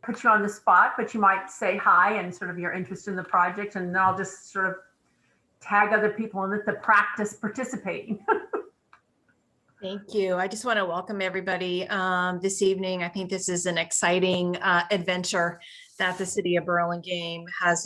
put you on the spot, but you might say hi and sort of your interest in the project, and then I'll just sort of tag other people and let them practice participating. Thank you. I just want to welcome everybody this evening. I think this is an exciting adventure that the City of Burlingame has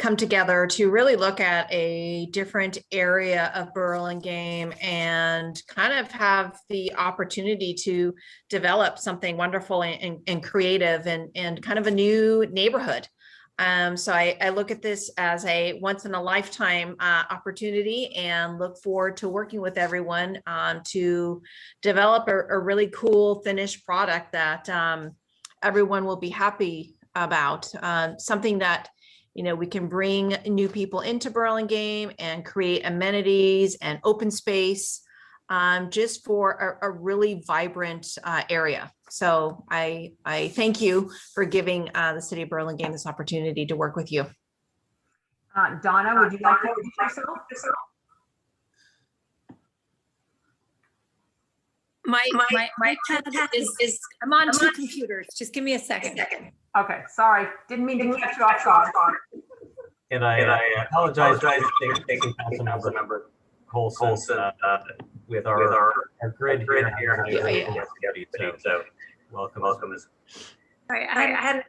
come together to really look at a different area of Burlingame and kind of have the opportunity to develop something wonderful and creative and kind of a new neighborhood. So I look at this as a once in a lifetime opportunity and look forward to working with everyone to develop a really cool finished product that everyone will be happy about. Something that, you know, we can bring new people into Burlingame and create amenities and open space just for a really vibrant area. So I thank you for giving the City of Burlingame this opportunity to work with you. Donna, would you like to introduce yourself? My pad is I'm on two computers. Just give me a second. Okay, sorry, didn't mean to catch you off guard. And I apologize for taking Councilmember Colson with our grid here. So welcome. Sorry, I had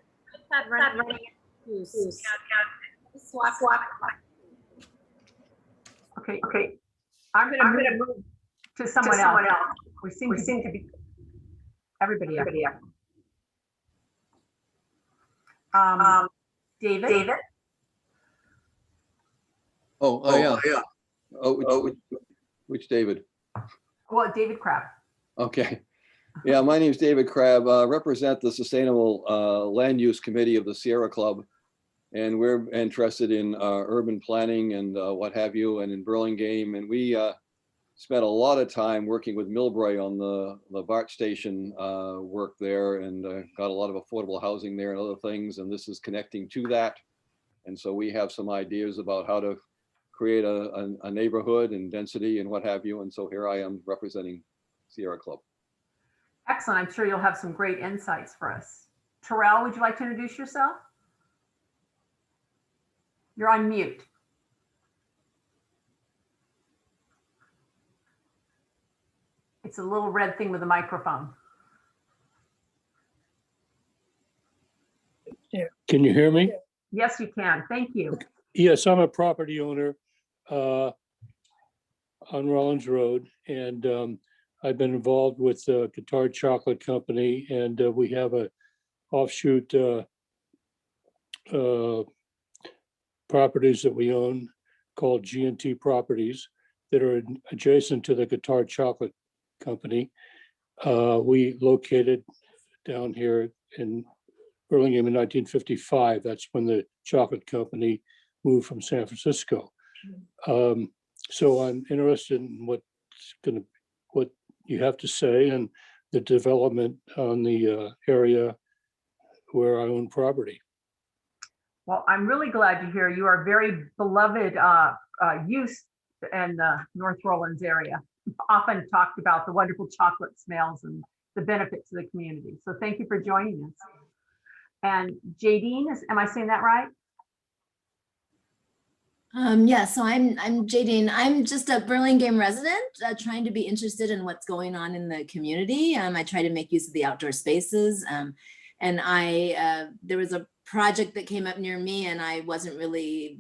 running. Swap. Okay. I'm gonna move to someone else. We seem to be everybody up. David. Yeah. Which David? Well, David Crabb. Okay. Yeah, my name is David Crabb. Represent the Sustainable Land Use Committee of the Sierra Club, and we're interested in urban planning and what have you, and in Burlingame. And we spent a lot of time working with Millbrae on the BART station work there, and got a lot of affordable housing there and other things. And this is connecting to that. And so we have some ideas about how to create a neighborhood and density and what have you. And so here I am representing Sierra Club. Excellent. I'm sure you'll have some great insights for us. Terrell, would you like to introduce yourself? You're on mute. It's a little red thing with a microphone. Can you hear me? Yes, you can. Thank you. Yes, I'm a property owner on Rollins Road, and I've been involved with the Guitar Chocolate Company, and we have a offshoot properties that we own called G&T Properties that are adjacent to the Guitar Chocolate Company. We located down here in Burlingame in 1955. That's when the chocolate company moved from San Francisco. So I'm interested in what you have to say and the development on the area where I own property. Well, I'm really glad to hear you are very beloved use in the North Rollins area. Often talked about the wonderful chocolate smells and the benefit to the community. So thank you for joining us. And Jadine, am I saying that right? Yeah, so I'm Jadine. I'm just a Burlingame resident trying to be interested in what's going on in the community. I try to make use of the outdoor spaces. And there was a project that came up near me and I wasn't really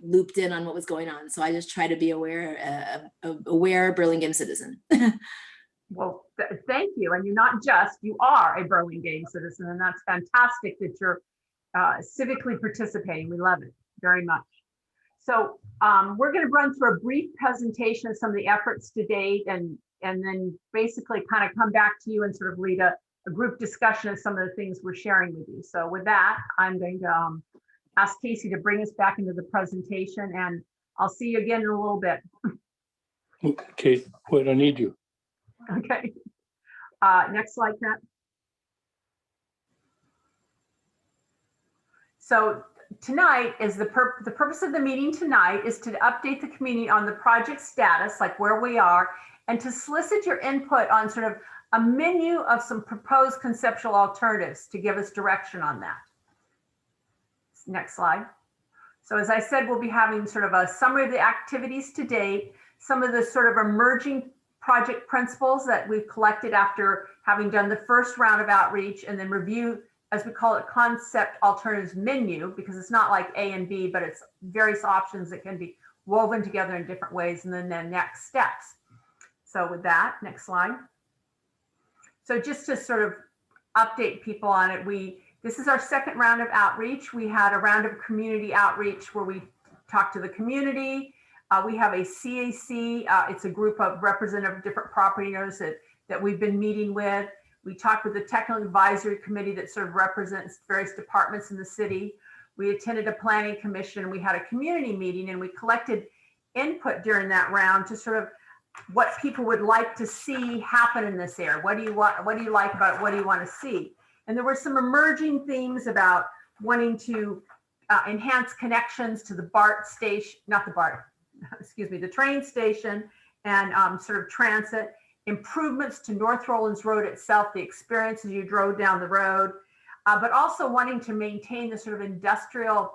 looped in on what was going on. So I just try to be aware Burlingame citizen. Well, thank you. And you're not just, you are a Burlingame citizen, and that's fantastic that you're civically participating. We love it very much. So we're going to run through a brief presentation of some of the efforts to date, and then basically kind of come back to you and sort of lead a group discussion of some of the things we're sharing with you. So with that, I'm going to ask Casey to bring us back into the presentation, and I'll see you again in a little bit. Okay, wait, I need you. Okay. Next slide, Pat. So tonight is the purpose of the meeting tonight is to update the community on the project status, like where we are, and to solicit your input on sort of a menu of some proposed conceptual alternatives to give us direction on that. Next slide. So as I said, we'll be having sort of a summary of the activities to date, some of the sort of emerging project principles that we've collected after having done the first round of outreach, and then review, as we call it, concept alternatives menu, because it's not like A and B, but it's various options that can be woven together in different ways, and then the next steps. So with that, next slide. So just to sort of update people on it, this is our second round of outreach. We had a round of community outreach where we talked to the community. We have a CAC, it's a group of representative different property owners that we've been meeting with. We talked with the technical advisory committee that sort of represents various departments in the city. We attended a planning commission, and we had a community meeting, and we collected input during that round to sort of what people would like to see happen in this area. What do you want? What do you like about it? What do you want to see? And there were some emerging themes about wanting to enhance connections to the BART station, not the BART, excuse me, the train station, and sort of transit, improvements to North Rollins Road itself, the experience as you drove down the road, but also wanting to maintain the sort of industrial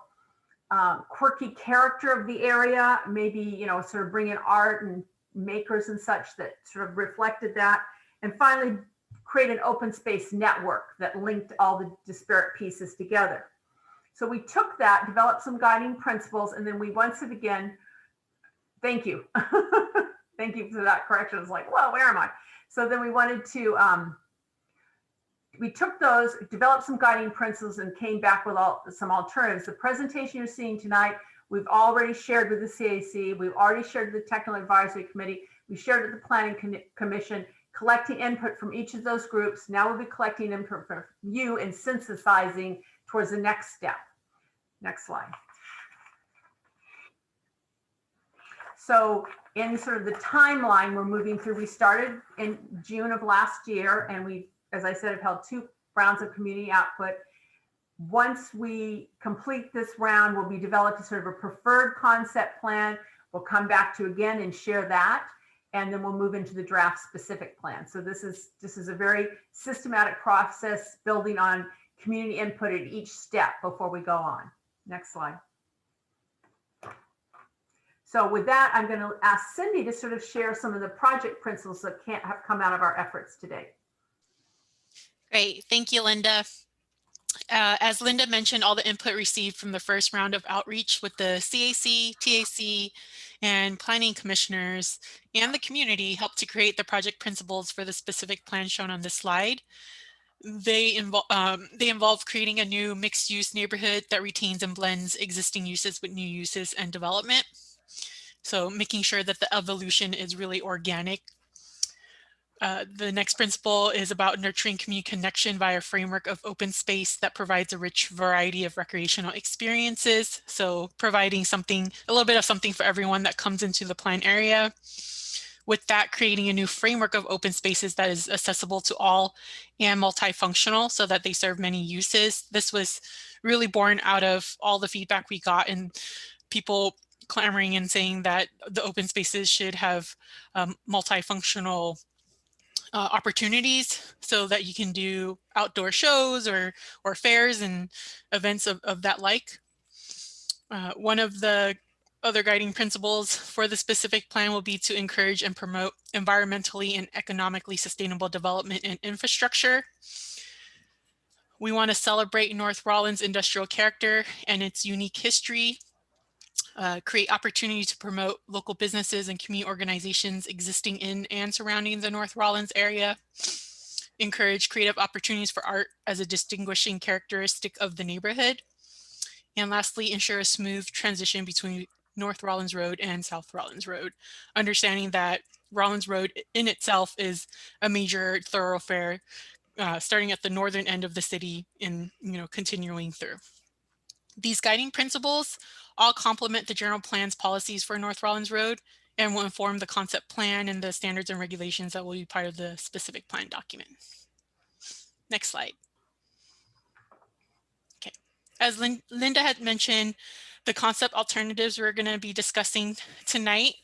quirky character of the area, maybe, you know, sort of bring in art and makers and such that sort of reflected that. And finally, create an open space network that linked all the disparate pieces together. So we took that, developed some guiding principles, and then we once again, thank you. Thank you for that correction. It's like, whoa, where am I? So then we wanted to, we took those, developed some guiding principles, and came back with some alternatives. The presentation you're seeing tonight, we've already shared with the CAC. We've already shared with the Technical Advisory Committee. We shared with the Planning Commission, collecting input from each of those groups. Now we'll be collecting input from you and synthesizing towards the next step. Next slide. So in sort of the timeline we're moving through, we started in June of last year, and we, as I said, have held 2 rounds of community output. Once we complete this round, we'll be developing sort of a preferred concept plan. We'll come back to again and share that, and then we'll move into the draft specific plan. So this is a very systematic process, building on community input at each step before we go on. Next slide. So with that, I'm going to ask Cindy to sort of share some of the project principles that have come out of our efforts today. Great, thank you, Linda. As Linda mentioned, all the input received from the first round of outreach with the CAC, TAC, and planning commissioners and the community helped to create the project principles for the specific plan shown on this slide. They involve creating a new mixed-use neighborhood that retains and blends existing uses with new uses and development. So making sure that the evolution is really organic. The next principle is about nurturing community connection via a framework of open space that provides a rich variety of recreational experiences. So providing something, a little bit of something for everyone that comes into the plan area. With that, creating a new framework of open spaces that is accessible to all and multifunctional so that they serve many uses. This was really born out of all the feedback we got and people clamoring and saying that the open spaces should have multifunctional opportunities so that you can do outdoor shows or fairs and events of that like. One of the other guiding principles for the specific plan will be to encourage and promote environmentally and economically sustainable development and infrastructure. We want to celebrate North Rollins' industrial character and its unique history, create opportunity to promote local businesses and community organizations existing in and surrounding the North Rollins area, encourage creative opportunities for art as a distinguishing characteristic of the neighborhood, and lastly, ensure a smooth transition between North Rollins Road and South Rollins Road, understanding that Rollins Road in itself is a major thoroughfare starting at the northern end of the city and continuing through. These guiding principles all complement the general plan's policies for North Rollins Road and will inform the concept plan and the standards and regulations that will be part of the specific plan document. Next slide. Okay, as Linda had mentioned, the concept alternatives we're going to be discussing tonight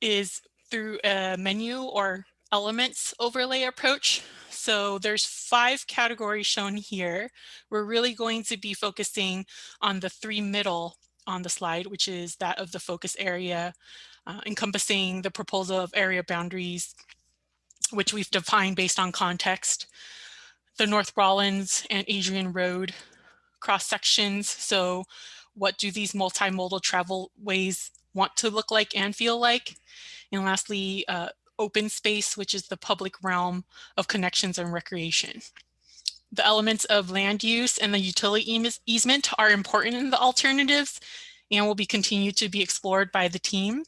is through a menu or elements overlay approach. So there's 5 categories shown here. We're really going to be focusing on the 3 middle on the slide, which is that of the focus area, encompassing the proposal of area boundaries, which we've defined based on context, the North Rollins and Adrian Road cross sections. So what do these multimodal travel ways want to look like and feel like? And lastly, open space, which is the public realm of connections and recreation. The elements of land use and the utility easement are important in the alternatives and will be continued to be explored by the team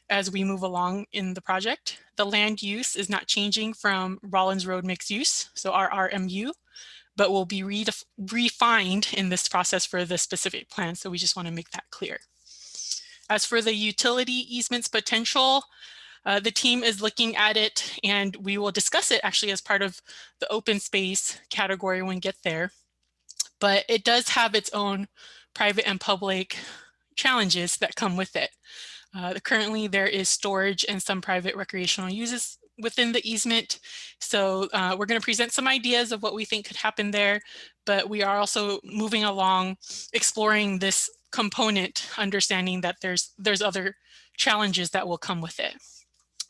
as we move along in the project. The land use is not changing from Rollins Road mixed use, so RRMU, but will be refined in this process for the specific plan. So we just want to make that clear. As for the utility easements potential, the team is looking at it, and we will discuss it actually as part of the open space category when we get there. But it does have its own private and public challenges that come with it. Currently, there is storage and some private recreational uses within the easement. So we're going to present some ideas of what we think could happen there, but we are also moving along, exploring this component, understanding that there's other challenges that will come with it.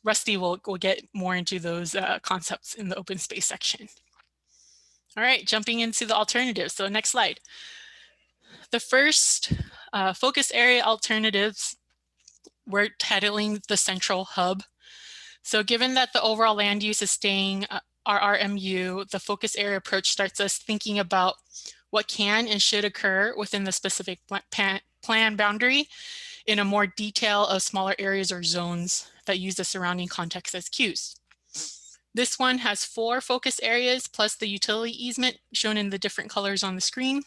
Rusty will get more into those concepts in the open space section. All right, jumping into the alternatives. So next slide. The first focus area alternatives, we're titling the central hub. So given that the overall land use is staying RRMU, the focus area approach starts us thinking about what can and should occur within the specific plan boundary in a more detail of smaller areas or zones that use the surrounding context as cues. This one has 4 focus areas plus the utility easement shown in the different colors on the screen.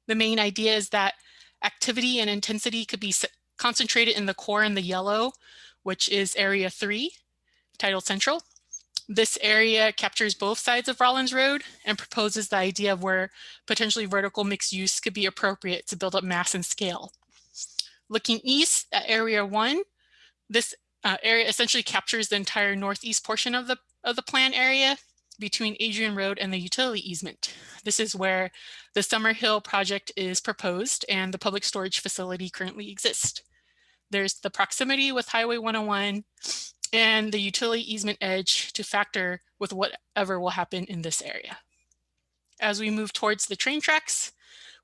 The main idea is that activity and intensity could be concentrated in the core in the yellow, which is area 3, titled Central. This area captures both sides of Rollins Road and proposes the idea of where potentially vertical mixed use could be appropriate to build up mass and scale. Looking east at area 1, this area essentially captures the entire northeast portion of the plan area between Adrian Road and the utility easement. This is where the Summer Hill project is proposed and the public storage facility currently exists. There's the proximity with Highway 101 and the utility easement edge to factor with whatever will happen in this area. As we move towards the train tracks,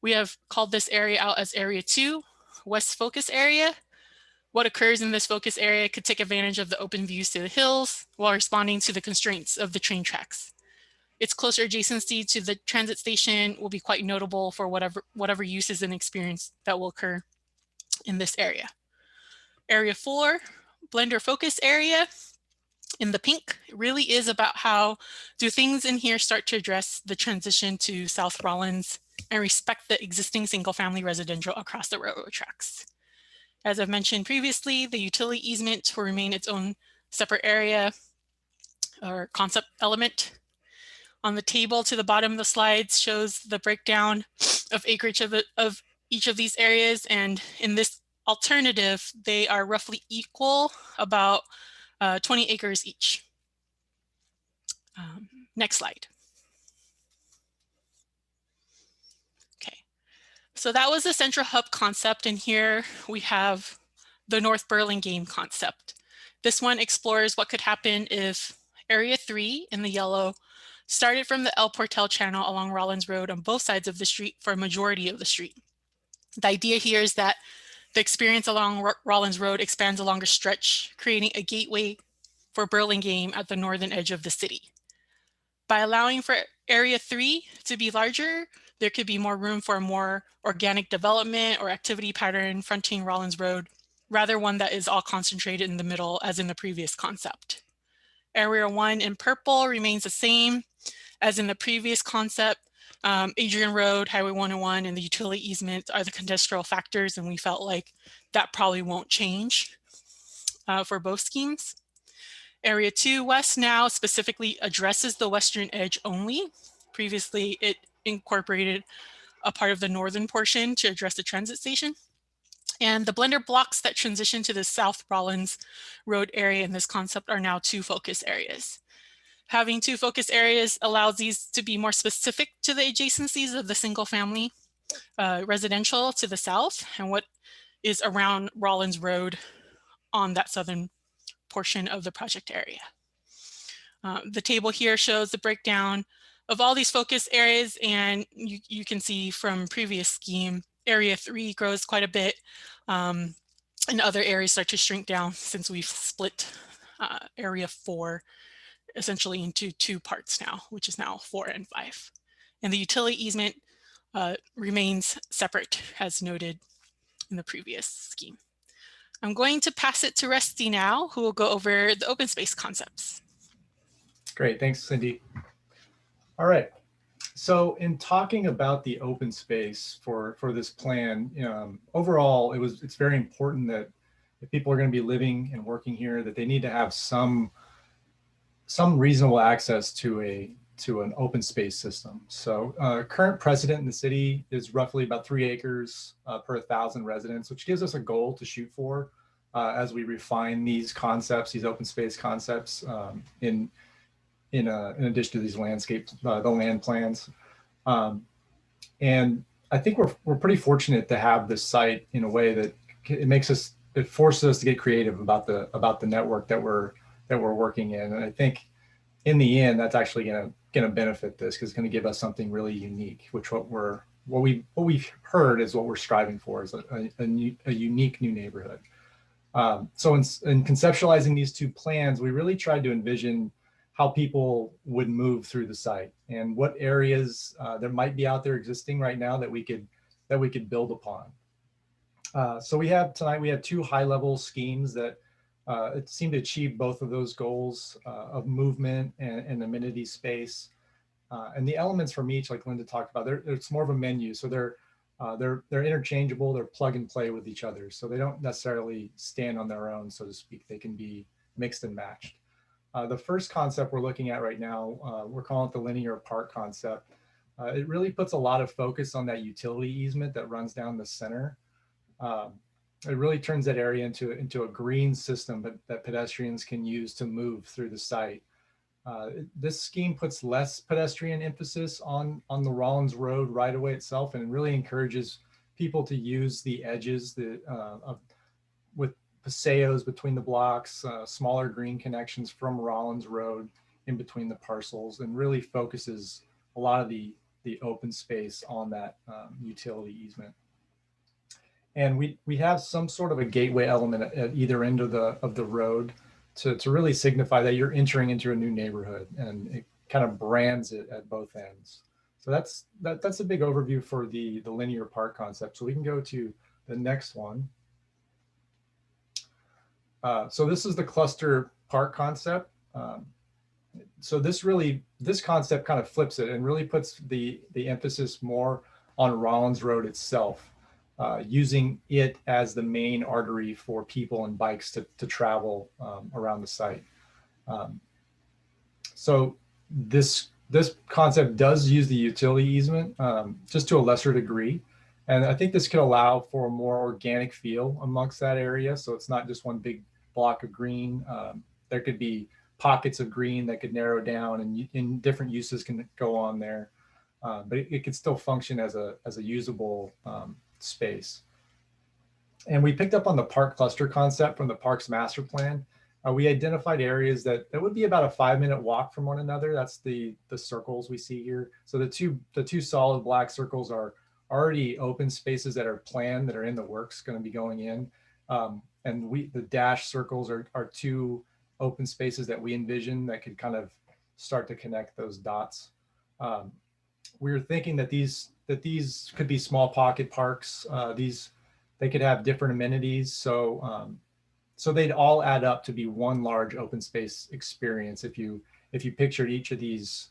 we have called this area out as Area 2, West Focus Area. What occurs in this focus area could take advantage of the open views to the hills while responding to the constraints of the train tracks. Its closer adjacency to the transit station will be quite notable for whatever uses and experience that will occur in this area. Area 4, Blender Focus Area, in the pink, really is about how do things in here start to address the transition to South Rollins and respect the existing single-family residential across the railroad tracks. As I've mentioned previously, the utility easement will remain its own separate area or concept element. On the table to the bottom of the slides shows the breakdown of acreage of each of these areas, and in this alternative, they are roughly equal, about 20 acres each. Next slide. Okay, so that was the central hub concept, and here we have the North Burlingame concept. This one explores what could happen if Area 3 in the yellow started from the El Portel channel along Rollins Road on both sides of the street for a majority of the street. The idea here is that the experience along Rollins Road expands a longer stretch, creating a gateway for Burlingame at the northern edge of the city. By allowing for Area 3 to be larger, there could be more room for a more organic development or activity pattern fronting Rollins Road, rather one that is all concentrated in the middle as in the previous concept. Area 1 in purple remains the same as in the previous concept. Adrian Road, Highway 101, and the utility easement are the contextual factors, and we felt like that probably won't change for both schemes. Area 2 West now specifically addresses the western edge only. Previously, it incorporated a part of the northern portion to address the transit station. And the blender blocks that transition to the South Rollins Road area in this concept are now 2 focus areas. Having 2 focus areas allows these to be more specific to the adjacencies of the single family residential to the south and what is around Rollins Road on that southern portion of the project area. The table here shows the breakdown of all these focus areas, and you can see from previous scheme, area 3 grows quite a bit, and other areas start to shrink down since we've split area 4 essentially into 2 parts now, which is now 4 and 5. And the utility easement remains separate as noted in the previous scheme. I'm going to pass it to Rusty now, who will go over the open space concepts. Great, thanks, Cindy. All right, so in talking about the open space for this plan, overall, it's very important that if people are going to be living and working here, that they need to have some reasonable access to an open space system. So current precedent in the city is roughly about 3 acres per 1,000 residents, which gives us a goal to shoot for as we refine these concepts, these open space concepts in addition to these the land plans. And I think we're pretty fortunate to have this site in a way that it forces us to get creative about the network that we're working in. And I think in the end, that's actually going to benefit this, because it's going to give us something really unique, which what we've heard is what we're striving for, is a unique new neighborhood. So in conceptualizing these 2 plans, we really tried to envision how people would move through the site and what areas there might be out there existing right now that we could build upon. So tonight we have 2 high-level schemes that it seemed to achieve both of those goals of movement and amenity space. And the elements from each, like Linda talked about, it's more of a menu. So they're interchangeable, they're plug and play with each other. So they don't necessarily stand on their own, so to speak. They can be mixed and matched. The first concept we're looking at right now, we're calling it the linear park concept. It really puts a lot of focus on that utility easement that runs down the center. It really turns that area into a green system that pedestrians can use to move through the site. This scheme puts less pedestrian emphasis on the Rollins Road right away itself, and it really encourages people to use the edges with paseos between the blocks, smaller green connections from Rollins Road in between the parcels, and really focuses a lot of the open space on that utility easement. And we have some sort of a gateway element at either end of the road to really signify that you're entering into a new neighborhood, and it kind of brands it at both ends. So that's a big overview for the linear park concept. So we can go to the next one. So this is the cluster park concept. So this concept kind of flips it and really puts the emphasis more on Rollins Road itself, using it as the main artery for people and bikes to travel around the site. So this concept does use the utility easement, just to a lesser degree. And I think this could allow for a more organic feel amongst that area. So it's not just one big block of green. There could be pockets of green that could narrow down, and different uses can go on there. But it could still function as a usable space. And we picked up on the park cluster concept from the parks master plan. We identified areas that would be about a 5-minute walk from one another. That's the circles we see here. So the two solid black circles are already open spaces that are planned, that are in the works, going to be going in. And the dash circles are 2 open spaces that we envision that could kind of start to connect those dots. We were thinking that these could be small pocket parks. They could have different amenities. So they'd all add up to be one large open space experience. If you pictured each of these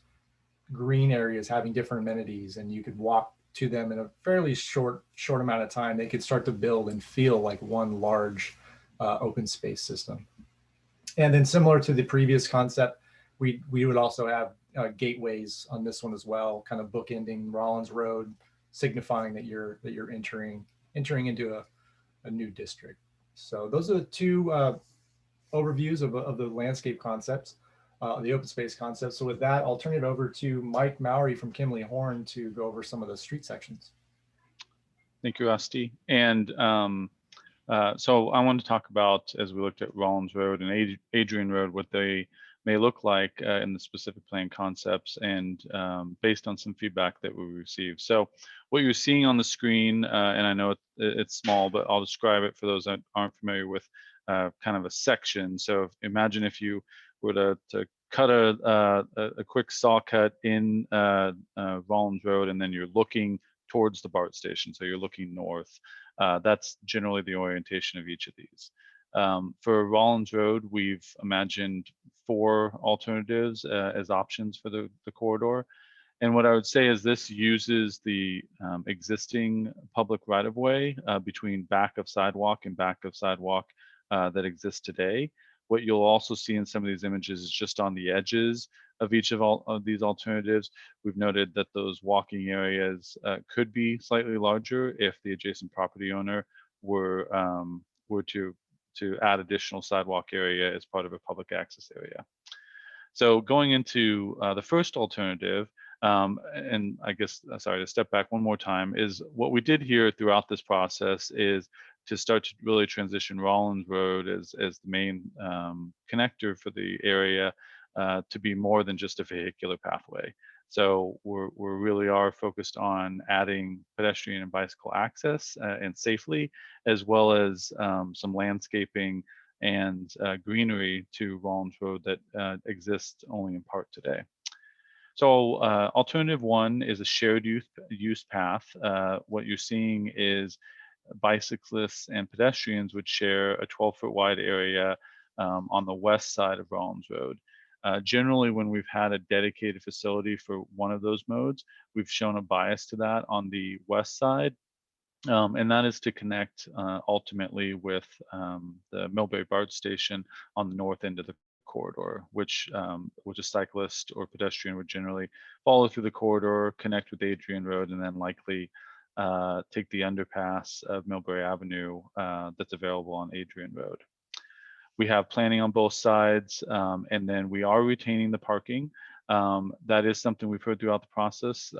green areas having different amenities, and you could walk to them in a fairly short amount of time, they could start to build and feel like one large open space system. And then, similar to the previous concept, we would also have gateways on this one as well, kind of bookending Rollins Road, signifying that you're entering into a new district. So those are the two overviews of the landscape concepts, the open space concepts. So with that, I'll turn it over to Mike Mowry from Kimley Horn to go over some of the street sections. Thank you, Rusty. And so I want to talk about, as we looked at Rollins Road and Adrian Road, what they may look like in the specific plan concepts, and based on some feedback that we received. So what you're seeing on the screen, and I know it's small, but I'll describe it for those that aren't familiar with kind of a section. So imagine if you were to cut a quick saw cut in Rollins Road, and then you're looking towards the BART station. So you're looking north. That's generally the orientation of each of these. For Rollins Road, we've imagined 4 alternatives as options for the corridor. And what I would say is this uses the existing public right-of-way between back of sidewalk and back of sidewalk that exists today. What you'll also see in some of these images is just on the edges of each of these alternatives, we've noted that those walking areas could be slightly larger if the adjacent property owner were to add additional sidewalk area as part of a public access area. So going into the first alternative, and I guess, sorry, to step back one more time, is what we did here throughout this process is to start to really transition Rollins Road as the main connector for the area to be more than just a vehicular pathway. So we really are focused on adding pedestrian and bicycle access and safely, as well as some landscaping and greenery to Rollins Road that exists only in part today. So alternative 1 is a shared use path. What you're seeing is bicyclists and pedestrians would share a 12-foot wide area on the west side of Rollins Road. Generally, when we've had a dedicated facility for one of those modes, we've shown a bias to that on the west side. And that is to connect ultimately with the Millbury BART station on the north end of the corridor, which a cyclist or pedestrian would generally follow through the corridor, connect with Adrian Road, and then likely take the underpass of Millbury Avenue that's available on Adrian Road. We have planning on both sides, and then we are retaining the parking. That is something we've heard throughout the process.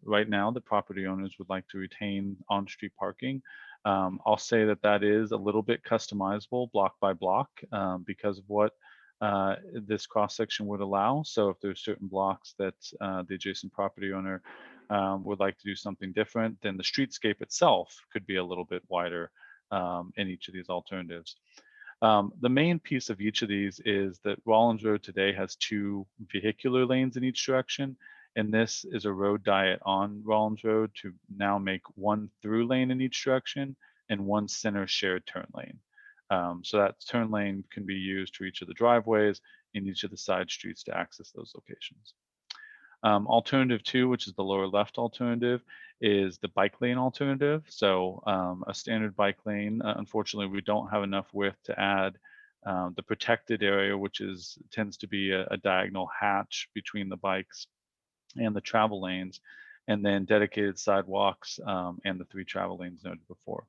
Right now, the property owners would like to retain on-street parking. I'll say that that is a little bit customizable block by block because of what this cross-section would allow. So if there's certain blocks that the adjacent property owner would like to do something different, then the streetscape itself could be a little bit wider in each of these alternatives. The main piece of each of these is that Rollins Road today has 2 vehicular lanes in each direction, and this is a road diet on Rollins Road to now make 1 through lane in each direction and 1 center shared turn lane. So that turn lane can be used to each of the driveways in each of the side streets to access those locations. Alternative 2, which is the lower left alternative, is the bike lane alternative. So a standard bike lane, unfortunately, we don't have enough width to add the protected area, which tends to be a diagonal hatch between the bikes and the travel lanes, and then dedicated sidewalks and the 3 travel lanes noted before.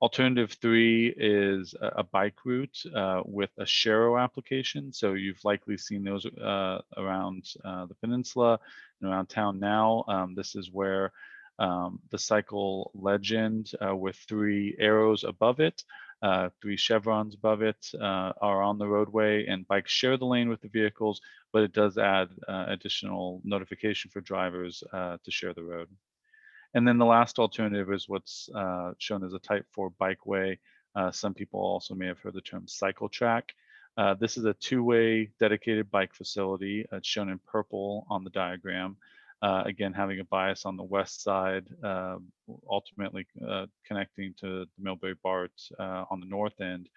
Alternative 3 is a bike route with a Sharrow application. So you've likely seen those around the peninsula and around town now. This is where the cycle legend with 3 arrows above it, 3 chevrons above it are on the roadway, and bikes share the lane with the vehicles, but it does add additional notification for drivers to share the road. And then the last alternative is what's shown as a type 4 bikeway. Some people also may have heard the term cycle track. This is a 2-way dedicated bike facility. It's shown in purple on the diagram. Again, having a bias on the west side, ultimately connecting to the Millbury BART on the north end.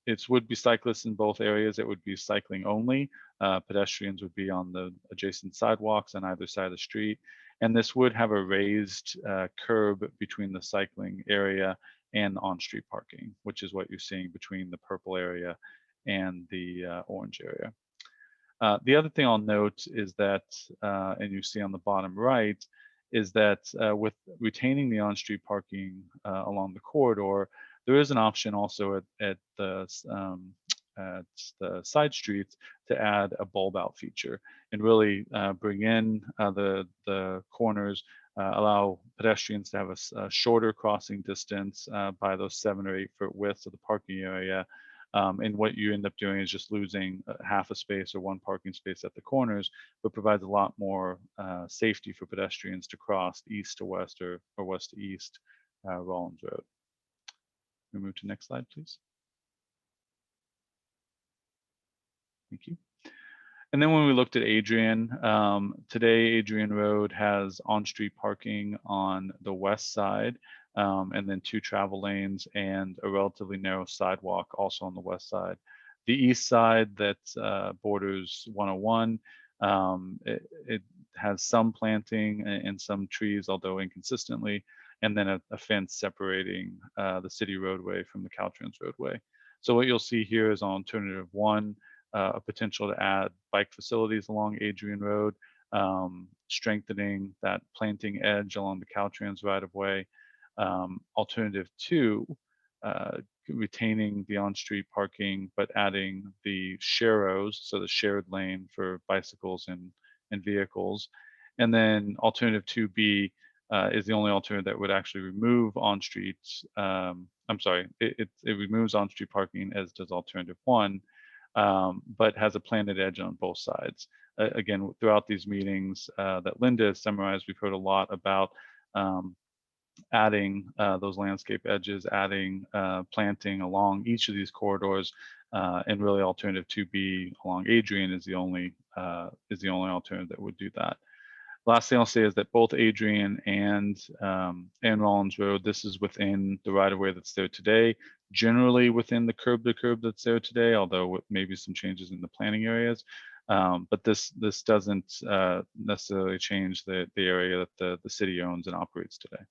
It would be cyclists in both areas. It would be cycling only. Pedestrians would be on the adjacent sidewalks on either side of the street. And this would have a raised curb between the cycling area and on-street parking, which is what you're seeing between the purple area and the orange area. The other thing I'll note is that, and you see on the bottom right, is that with retaining the on-street parking along the corridor, there is an option also at the side streets to add a bulb out feature and really bring in the corners, allow pedestrians to have a shorter crossing distance by those 7 or 8 foot widths of the parking area. And what you end up doing is just losing half a space or 1 parking space at the corners, but provides a lot more safety for pedestrians to cross east to west or west to east Rollins Road. We move to next slide, please. Thank you. And then when we looked at Adrian, today Adrian Road has on-street parking on the west side, and then 2 travel lanes and a relatively narrow sidewalk also on the west side. The east side that borders 101, it has some planting and some trees, although inconsistently, and then a fence separating the city roadway from the Caltrans roadway. So what you'll see here is on alternative 1, a potential to add bike facilities along Adrian Road, strengthening that planting edge along the Caltrans right-of-way. Alternative 2, retaining the on-street parking, but adding the sharrows, so the shared lane for bicycles and vehicles. And then alternative 2B is the only alternative that would actually remove on-street, I'm sorry, it removes on-street parking, as does alternative 1, but has a planted edge on both sides. Again, throughout these meetings that Linda has summarized, we've heard a lot about adding those landscape edges, adding planting along each of these corridors, and really alternative 2B along Adrian is the only alternative that would do that. Last thing I'll say is that both Adrian and Rollins Road, this is within the right-of-way that's there today, generally within the curb-to-curb that's there today, although with maybe some changes in the planning areas. But this doesn't necessarily change the area that the city owns and operates today.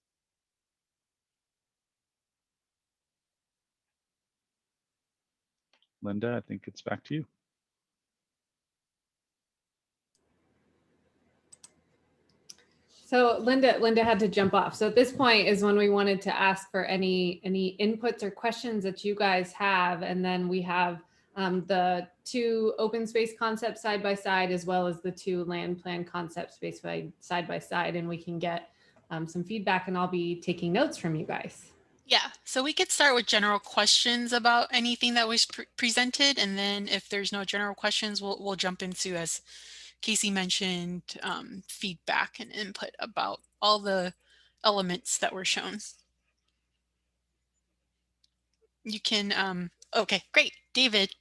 Linda, I think it's back to you. So Linda had to jump off. So at this point is when we wanted to ask for any inputs or questions that you guys have. And then we have the 2 open space concepts side by side, as well as the 2 land plan concepts side by side. And we can get some feedback, and I'll be taking notes from you guys. Yeah, so we could start with general questions about anything that was presented. And then if there's no general questions, we'll jump into, as Casey mentioned, feedback and input about all the elements that were shown. You can, okay, great. David.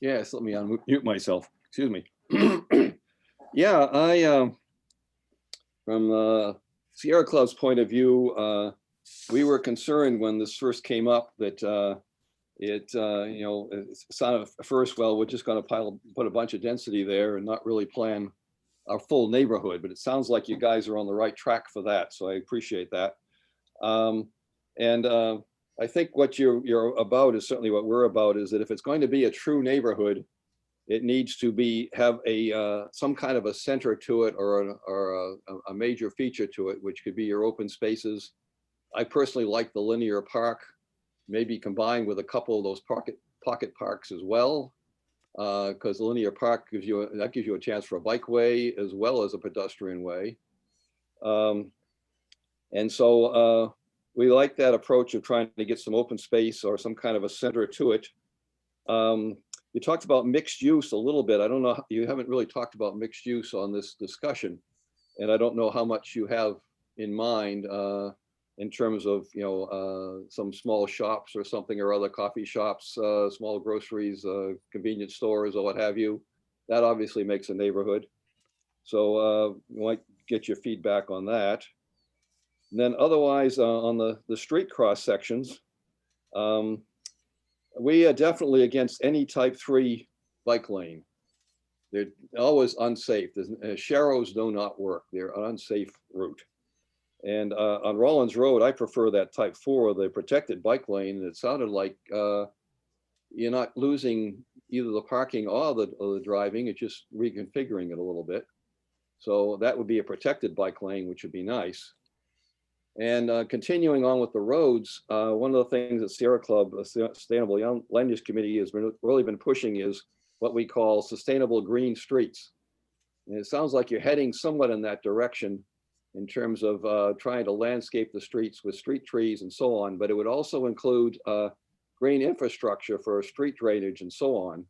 Yes, let me unmute myself. Excuse me. Yeah, I, from Sierra Club's point of view, we were concerned when this first came up that it sounded first, well, we're just going to put a bunch of density there and not really plan our full neighborhood. But it sounds like you guys are on the right track for that, so I appreciate that. I think what you're about is certainly what we're about, is that if it's going to be a true neighborhood, it needs to have some kind of a center to it, or a major feature to it, which could be your open spaces. I personally like the linear park, maybe combined with a couple of those pocket parks as well, because the linear park gives you a chance for a bikeway as well as a pedestrian way. And so we like that approach of trying to get some open space or some kind of a center to it. You talked about mixed use a little bit. I don't know, you haven't really talked about mixed use on this discussion, and I don't know how much you have in mind in terms of, some small shops or something, or other coffee shops, small groceries, convenience stores, or what have you. That obviously makes a neighborhood. So we might get your feedback on that. And then otherwise, on the street cross sections, we are definitely against any type 3 bike lane. They're always unsafe. Sharrows do not work. They're an unsafe route. And on Rollins Road, I prefer that type 4, the protected bike lane. And it sounded like you're not losing either the parking or the driving. It's just reconfiguring it a little bit. So that would be a protected bike lane, which would be nice. And continuing on with the roads, one of the things that Sierra Club, Sustainable Land Use Committee, has really been pushing is what we call sustainable green streets. And it sounds like you're heading somewhat in that direction in terms of trying to landscape the streets with street trees and so on, but it would also include green infrastructure for street drainage and so on.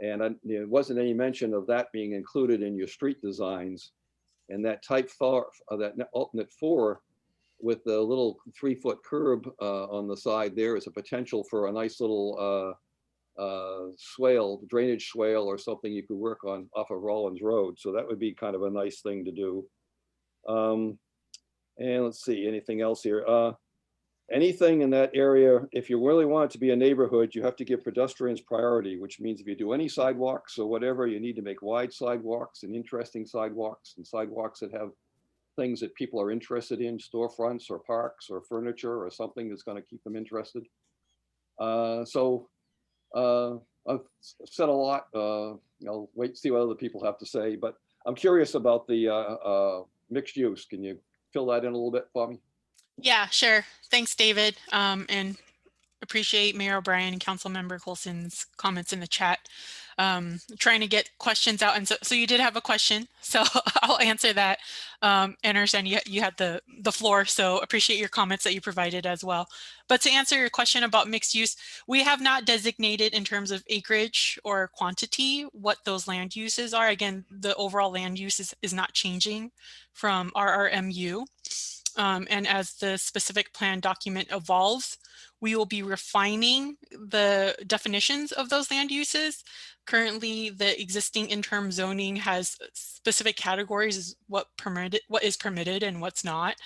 And there wasn't any mention of that being included in your street designs. And that type 4, that alternate 4 with the little 3-foot curb on the side there is a potential for a nice little swale, drainage swale or something you could work on off of Rollins Road. So that would be kind of a nice thing to do. And let's see, anything else here? Anything in that area, if you really want it to be a neighborhood, you have to give pedestrians priority, which means if you do any sidewalks or whatever, you need to make wide sidewalks and interesting sidewalks and sidewalks that have things that people are interested in, storefronts or parks or furniture or something that's going to keep them interested. I've said a lot. I'll wait to see what other people have to say, but I'm curious about the mixed use. Can you fill that in a little bit for me? Yeah, sure. Thanks, David. And appreciate Mayor O'Brien and Councilmember Colson's comments in the chat. Trying to get questions out. And so you did have a question, so I'll answer that. And understand you had the floor, so appreciate your comments that you provided as well. But to answer your question about mixed use, we have not designated in terms of acreage or quantity what those land uses are. Again, the overall land use is not changing from RRMU. And as the specific plan document evolves, we will be refining the definitions of those land uses. Currently, the existing interim zoning has specific categories as what is permitted and what's not.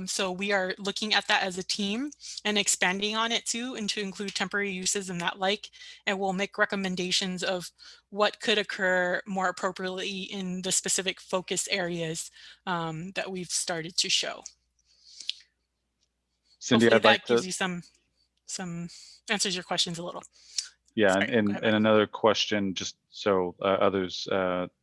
So we are looking at that as a team and expanding on it too, and to include temporary uses and that like, and we'll make recommendations of what could occur more appropriately in the specific focus areas that we've started to show. Cindy, Hopefully I'd like that gives to, you some answers your questions a little. yeah, Sorry, and another question, just so others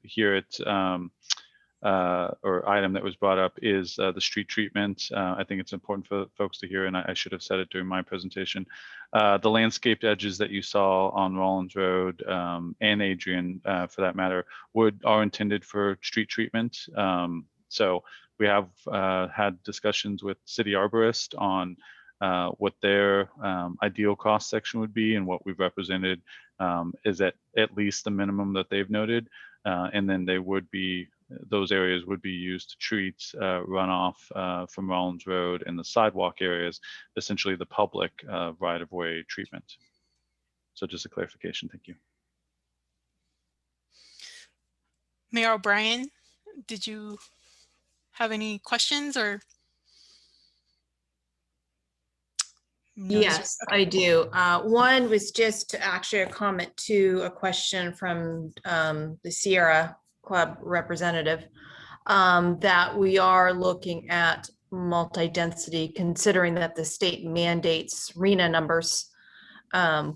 hear it, or item that was brought up is the street treatment. I think it's important for folks to hear, and I should have said it during my presentation. The landscaped edges that you saw on Rollins Road and Adrian, for that matter, are intended for street treatment. So we have had discussions with city arborist on what their ideal cross section would be, and what we've represented is at least the minimum that they've noted, and then those areas would be used to treat runoff from Rollins Road and the sidewalk areas, essentially the public right-of-way treatment. So just a clarification, thank you. Mayor O'Brien, did you have any questions or? No, Yes, I do. One was just actually a comment to a question from the Sierra Club representative, that we are looking at multi-density, considering that the state mandates RENA numbers.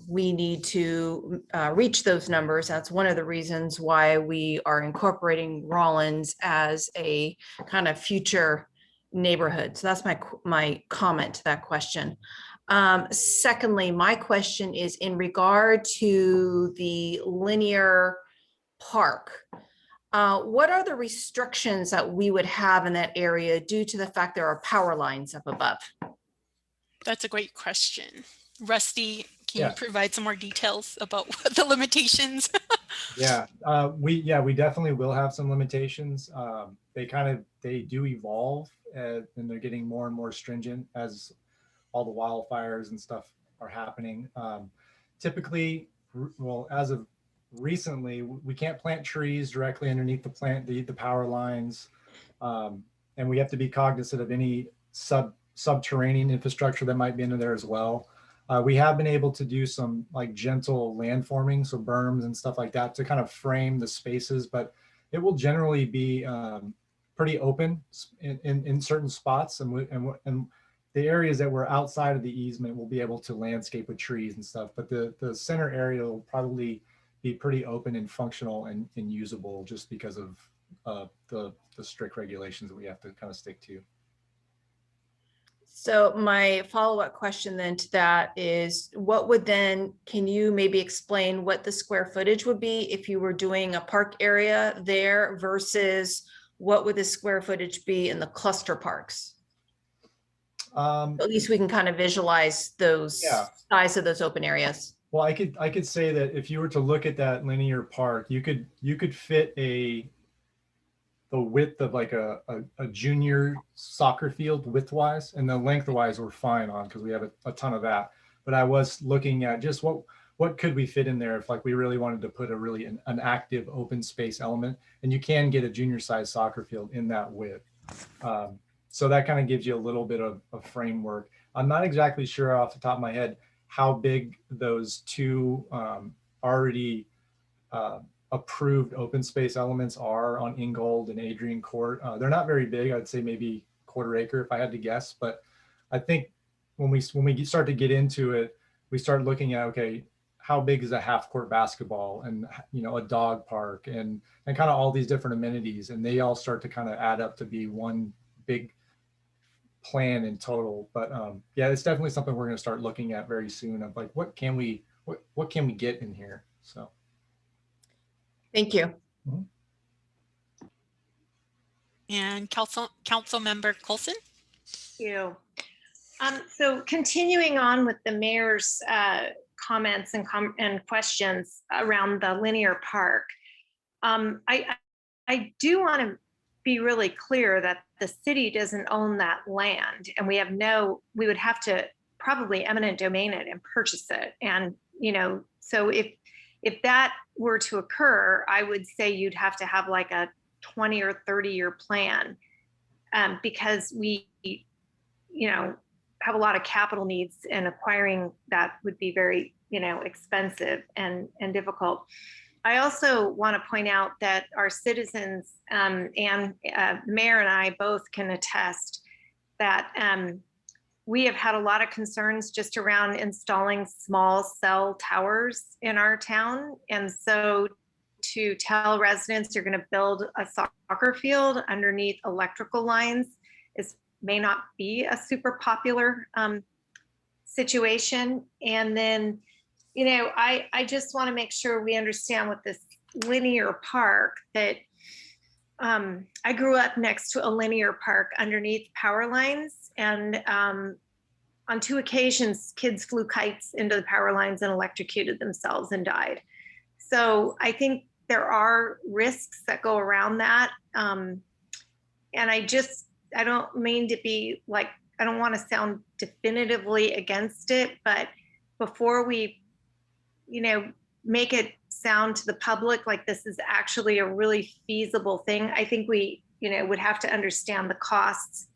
We need to reach those numbers. That's one of the reasons why we are incorporating Rollins as a kind of future neighborhood. So that's my comment to that question. Secondly, my question is in regard to the linear park. What are the restrictions that we would have in that area due to the fact there are power lines up above? That's a great question. Rusty, can Yeah. you provide some more details about what the limitations? We definitely will have some limitations. They do evolve, and they're getting more and more stringent as all the wildfires and stuff are happening. Typically, well, as of recently, we can't plant trees directly underneath the power lines, and we have to be cognizant of any subterranean infrastructure that might be under there as well. We have been able to do some like gentle landforming, so berms and stuff like that to kind of frame the spaces, but it will generally be pretty open in certain spots, and the areas that were outside of the easement will be able to landscape with trees and stuff, but the center area will probably be pretty open and functional and usable just because of the strict regulations that we have to kind of stick to. So my follow-up question then to that is, what would then, can you maybe explain what the square footage would be if you were doing a park area there versus what would the square footage be in the cluster parks? At least we can kind of visualize those size of those open areas. Well, I could say that if you were to look at that linear park, you could fit the width of like a junior soccer field width-wise, and the length-wise we're fine on because we have a ton of that. But I was looking at just what could we fit in there if like we really wanted to put an active open space element, and you can get a junior size soccer field in that width. So that kind of gives you a little bit of a framework. I'm not exactly sure off the top of my head how big those two already approved open space elements are on Ingold and Adrian Court. They're not very big. I'd say maybe 1/4 acre if I had to guess. But I think when we start to get into it, we start looking at, okay, how big is a half-court basketball and, you know, a dog park and kind of all these different amenities, and they all start to kind of add up to be one big plan in total. But yeah, it's definitely something we're going to start looking at very soon of like, what can we get in here? So thank you. Mm-hmm. And Council Member Colson. Thank you. So continuing on with the mayor's comments and questions around the linear park, I do want to be really clear that the city doesn't own that land, and we would have to probably eminent domain it and purchase it. And, you know, so if that were to occur, I would say you'd have to have like a 20 or 30-year plan, because we, you know, have a lot of capital needs, and acquiring that would be very, you know, expensive and difficult. I also want to point out that our citizens and the mayor and I both can attest that we have had a lot of concerns just around installing small cell towers in our town. And so to tell residents you're going to build a soccer field underneath electrical lines may not be a super popular situation. And then, you know, I just want to make sure we understand with this linear park that I grew up next to a linear park underneath power lines, and on 2 occasions, kids flew kites into the power lines and electrocuted themselves and died. So I think there are risks that go around that. And I don't mean to be like, I don't want to sound definitively against it, but before we, you know, make it sound to the public like this is actually a really feasible thing, I think we, you know, would have to understand the costs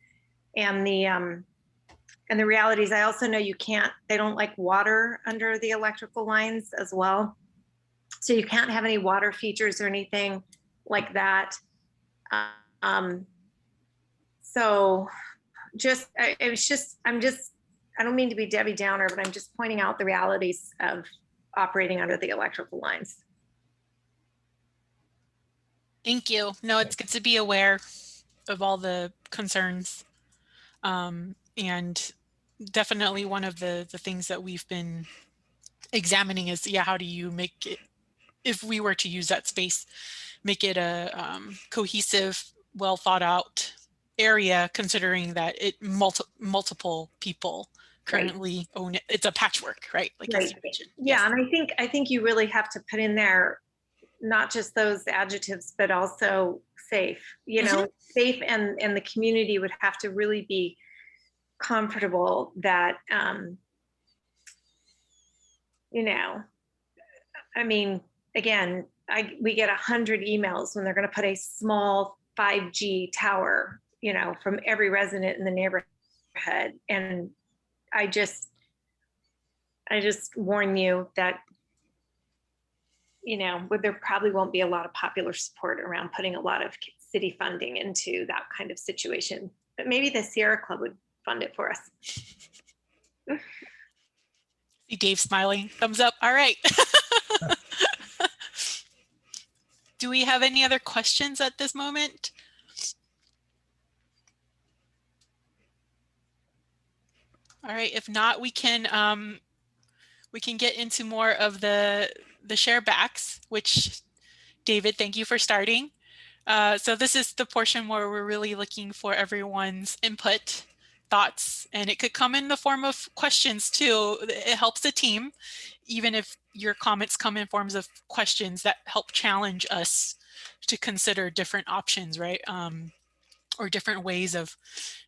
and the realities. I also know they don't like water under the electrical lines as well. So you can't have any water features or anything like that. So I don't mean to be Debbie Downer, but I'm just pointing out the realities of operating under the electrical lines. Thank you. No, it's good to be aware of all the concerns. And definitely one of the things that we've been examining is, how do you make it, if we were to use that space, make it a cohesive, well thought out area, considering that multiple people currently own it. It's a patchwork, right? Like as you mentioned. Yeah, yes. And I think you really have to put in there not just those adjectives, but also safe. You know, safe, and the community would have to really be comfortable that, you know, I mean, again, we get 100 emails when they're going to put a small 5G tower, you know, from every resident in the neighborhood. And I just warn you that, you know, there probably won't be a lot of popular support around putting a lot of city funding into that kind of situation. But maybe the Sierra Club would fund it for us. See Dave smiling, thumbs up. All right. do we have any other questions at this moment? All right, if not, we can get into more of the share backs, which David, thank you for starting. So this is the portion where we're really looking for everyone's input, thoughts, and it could come in the form of questions too. It helps the team, even if your comments come in forms of questions that help challenge us to consider different options, right? Or different ways of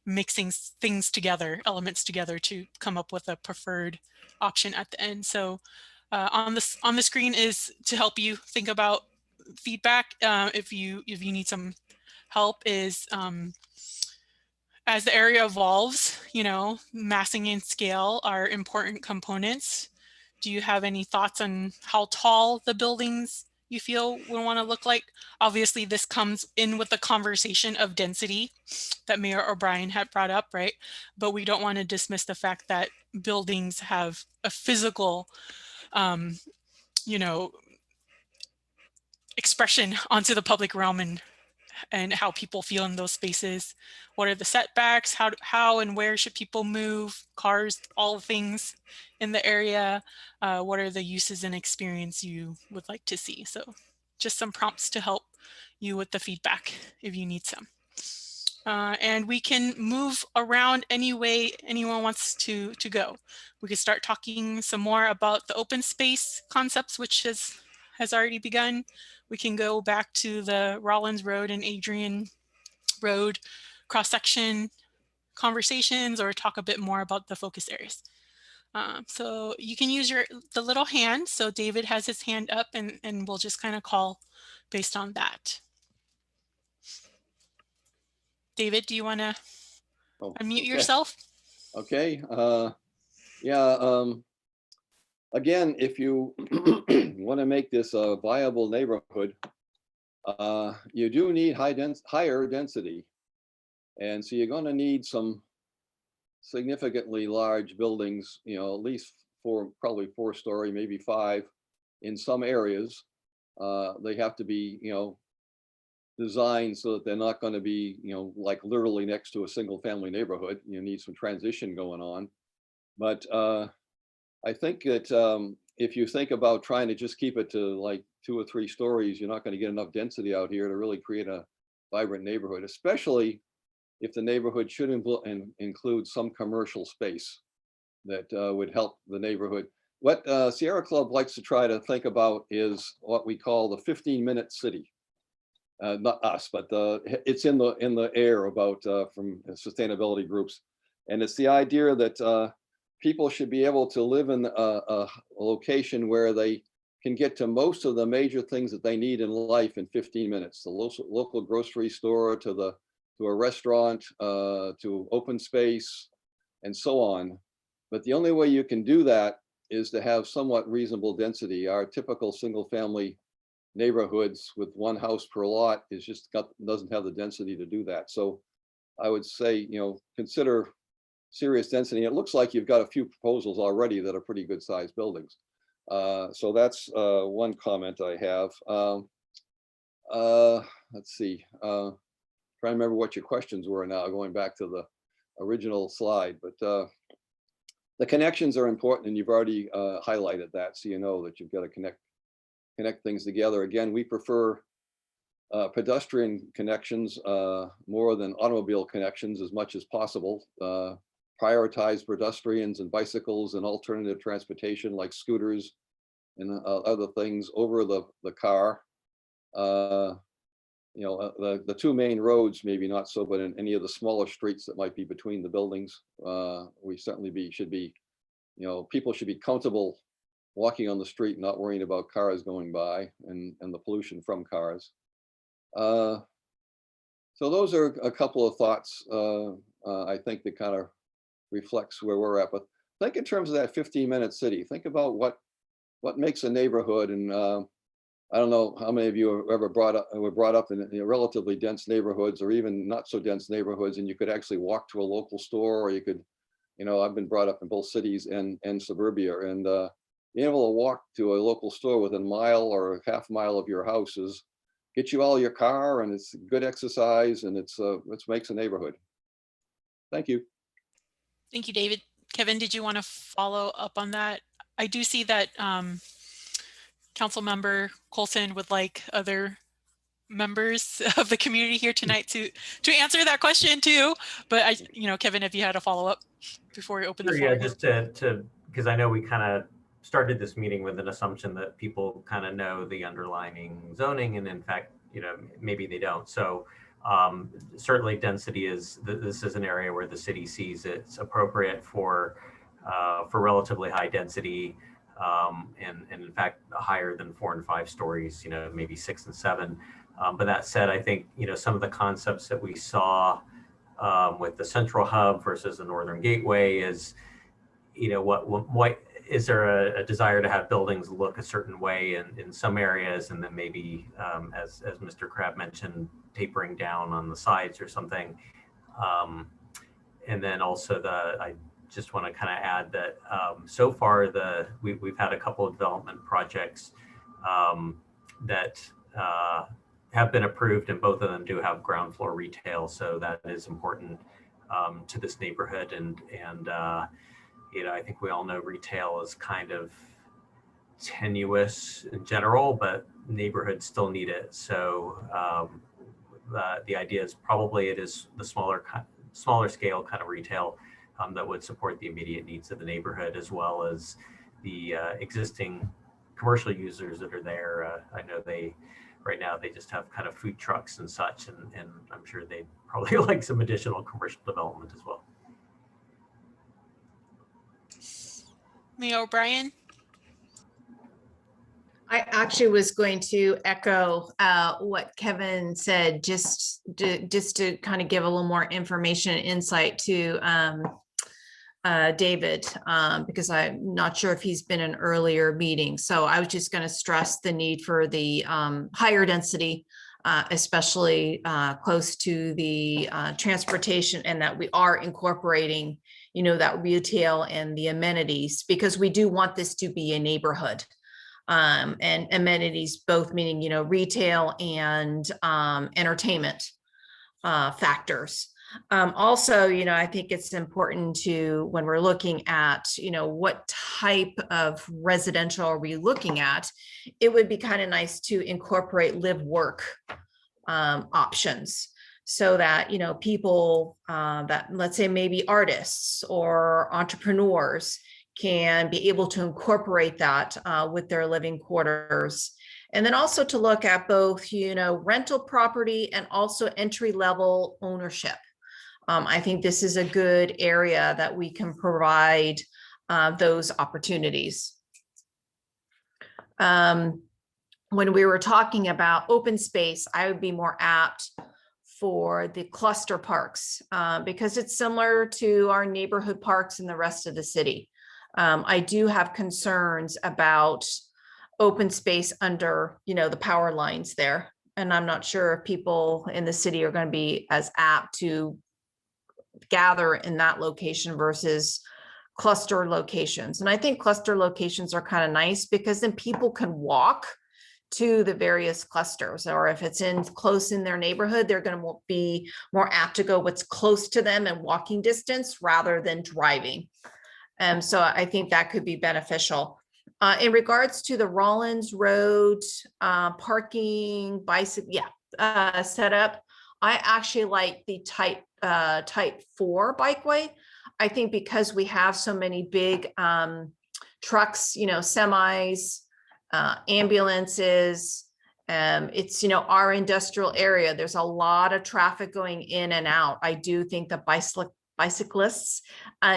mixing things together, elements together to come up with a preferred option at the end. So on the screen is to help you think about feedback. If you need some help, is as the area evolves, you know, massing and scale are important components. Do you have any thoughts on how tall the buildings you feel would want to look like? Obviously, this comes in with the conversation of density that Mayor O'Brien had brought up, right? But we don't want to dismiss the fact that buildings have a physical, you know, expression onto the public realm and how people feel in those spaces. What are the setbacks? How and where should people move? Cars, all things in the area. What are the uses and experience you would like to see? So just some prompts to help you with the feedback if you need some. And we can move around any way anyone wants to go. We could start talking some more about the open space concepts, which has already begun. We can go back to the Rollins Road and Adrian Road cross-section conversations, or talk a bit more about the focus areas. So you can use the little hand. So David has his hand up, and we'll just kind of call based on that. David, do you want to unmute yourself? Okay. Again, if you want to make this a viable neighborhood, you do need higher density. And so you're going to need some significantly large buildings, you know, at least probably 4-story, maybe 5 in some areas. They have to be, you know, designed so that they're not going to be, you know, like literally next to a single family neighborhood. You need some transition going on. But I think that if you think about trying to just keep it to like 2 or 3 stories, you're not going to get enough density out here to really create a vibrant neighborhood, especially if the neighborhood should include some commercial space that would help the neighborhood. What Sierra Club likes to try to think about is what we call the 15-minute city. Not us, but it's in the air about from sustainability groups. And it's the idea that people should be able to live in a location where they can get to most of the major things that they need in life in 15 minutes. The local grocery store, to a restaurant, to open space, and so on. But the only way you can do that is to have somewhat reasonable density. Our typical single family neighborhoods with 1 house per lot is just doesn't have the density to do that. So I would say, you know, consider serious density. It looks like you've got a few proposals already that are pretty good sized buildings. So that's one comment I have. Let's see. Trying to remember what your questions were now, going back to the original slide, but the connections are important, and you've already highlighted that, so you know that you've got to connect things together. Again, we prefer pedestrian connections more than automobile connections as much as possible. Prioritize pedestrians and bicycles and alternative transportation like scooters and other things over the car. You know, the 2 main roads, maybe not so, but in any of the smaller streets that might be between the buildings, we certainly should be, you know, people should be comfortable walking on the street, not worrying about cars going by and the pollution from cars. So those are a couple of thoughts, I think, that kind of reflects where we're at. But think in terms of that 15-minute city. Think about what makes a neighborhood. And I don't know how many of you were ever brought up in, you know, relatively dense neighborhoods or even not so dense neighborhoods, and you could actually walk to a local store, or you could, you know, I've been brought up in both cities and suburbia, and being able to walk to a local store within a mile or a half mile of your house is gets you out of your car, and it's good exercise, and it makes a neighborhood. Thank you. Thank you, David. Kevin, did you want to follow up on that? I do see that Councilmember Colson would like other members of the community here tonight to answer that question too. But Kevin, if you had a follow up before we open the floor. Yeah, just to because I know we kind of started this meeting with an assumption that people kind of know the underlying zoning, and in fact, maybe they don't. So certainly density this is an area where the city sees it's appropriate for relatively high density, and in fact higher than 4 and 5 stories, maybe 6 and 7. But that said, I think some of the concepts that we saw with the central hub versus the northern gateway is, what is there a desire to have buildings look a certain way in some areas, and then maybe as Mr. Crab mentioned, tapering down on the sides or something. And then also I just want to kind of add that so far we've had a couple of development projects that have been approved, and both of them do have ground floor retail, so that is important to this neighborhood. And I think we all know retail is kind of tenuous in general, but neighborhoods still need it. So the idea is probably it is the smaller scale kind of retail that would support the immediate needs of the neighborhood, as well as the existing commercial users that are there. I know right now they just have kind of food trucks and such, and I'm sure they'd probably like some additional commercial development as well. Mayor O'Brien? I actually was going to echo what Kevin said, just to kind of give a little more information and insight to David, because I'm not sure if he's been in earlier meetings. So I was just going to stress the need for the higher density, especially close to the transportation, and that we are incorporating, that retail and the amenities, because we do want this to be a neighborhood. And amenities, both meaning, retail and entertainment factors. Also, I think it's important to, when we're looking at, what type of residential are we looking at, it would be kind of nice to incorporate live work options, so that, people that, let's say, maybe artists or entrepreneurs can be able to incorporate that with their living quarters. And then also to look at both, rental property and also entry-level ownership. I think this is a good area that we can provide those opportunities. When we were talking about open space, I would be more apt for the cluster parks because it's similar to our neighborhood parks in the rest of the city. I do have concerns about open space under, the power lines there. And I'm not sure if people in the city are going to be as apt to gather in that location versus cluster locations. And I think cluster locations are kind of nice because then people can walk to the various clusters, or if it's close in their neighborhood, they're going to be more apt to go what's close to them and walking distance rather than driving. So I think that could be beneficial. In regards to the Rollins Road parking bicycle setup, I actually like the type 4 bikeway. I think because we have so many big trucks, semis, ambulances, it's, our industrial area. There's a lot of traffic going in and out. I do think the bicyclists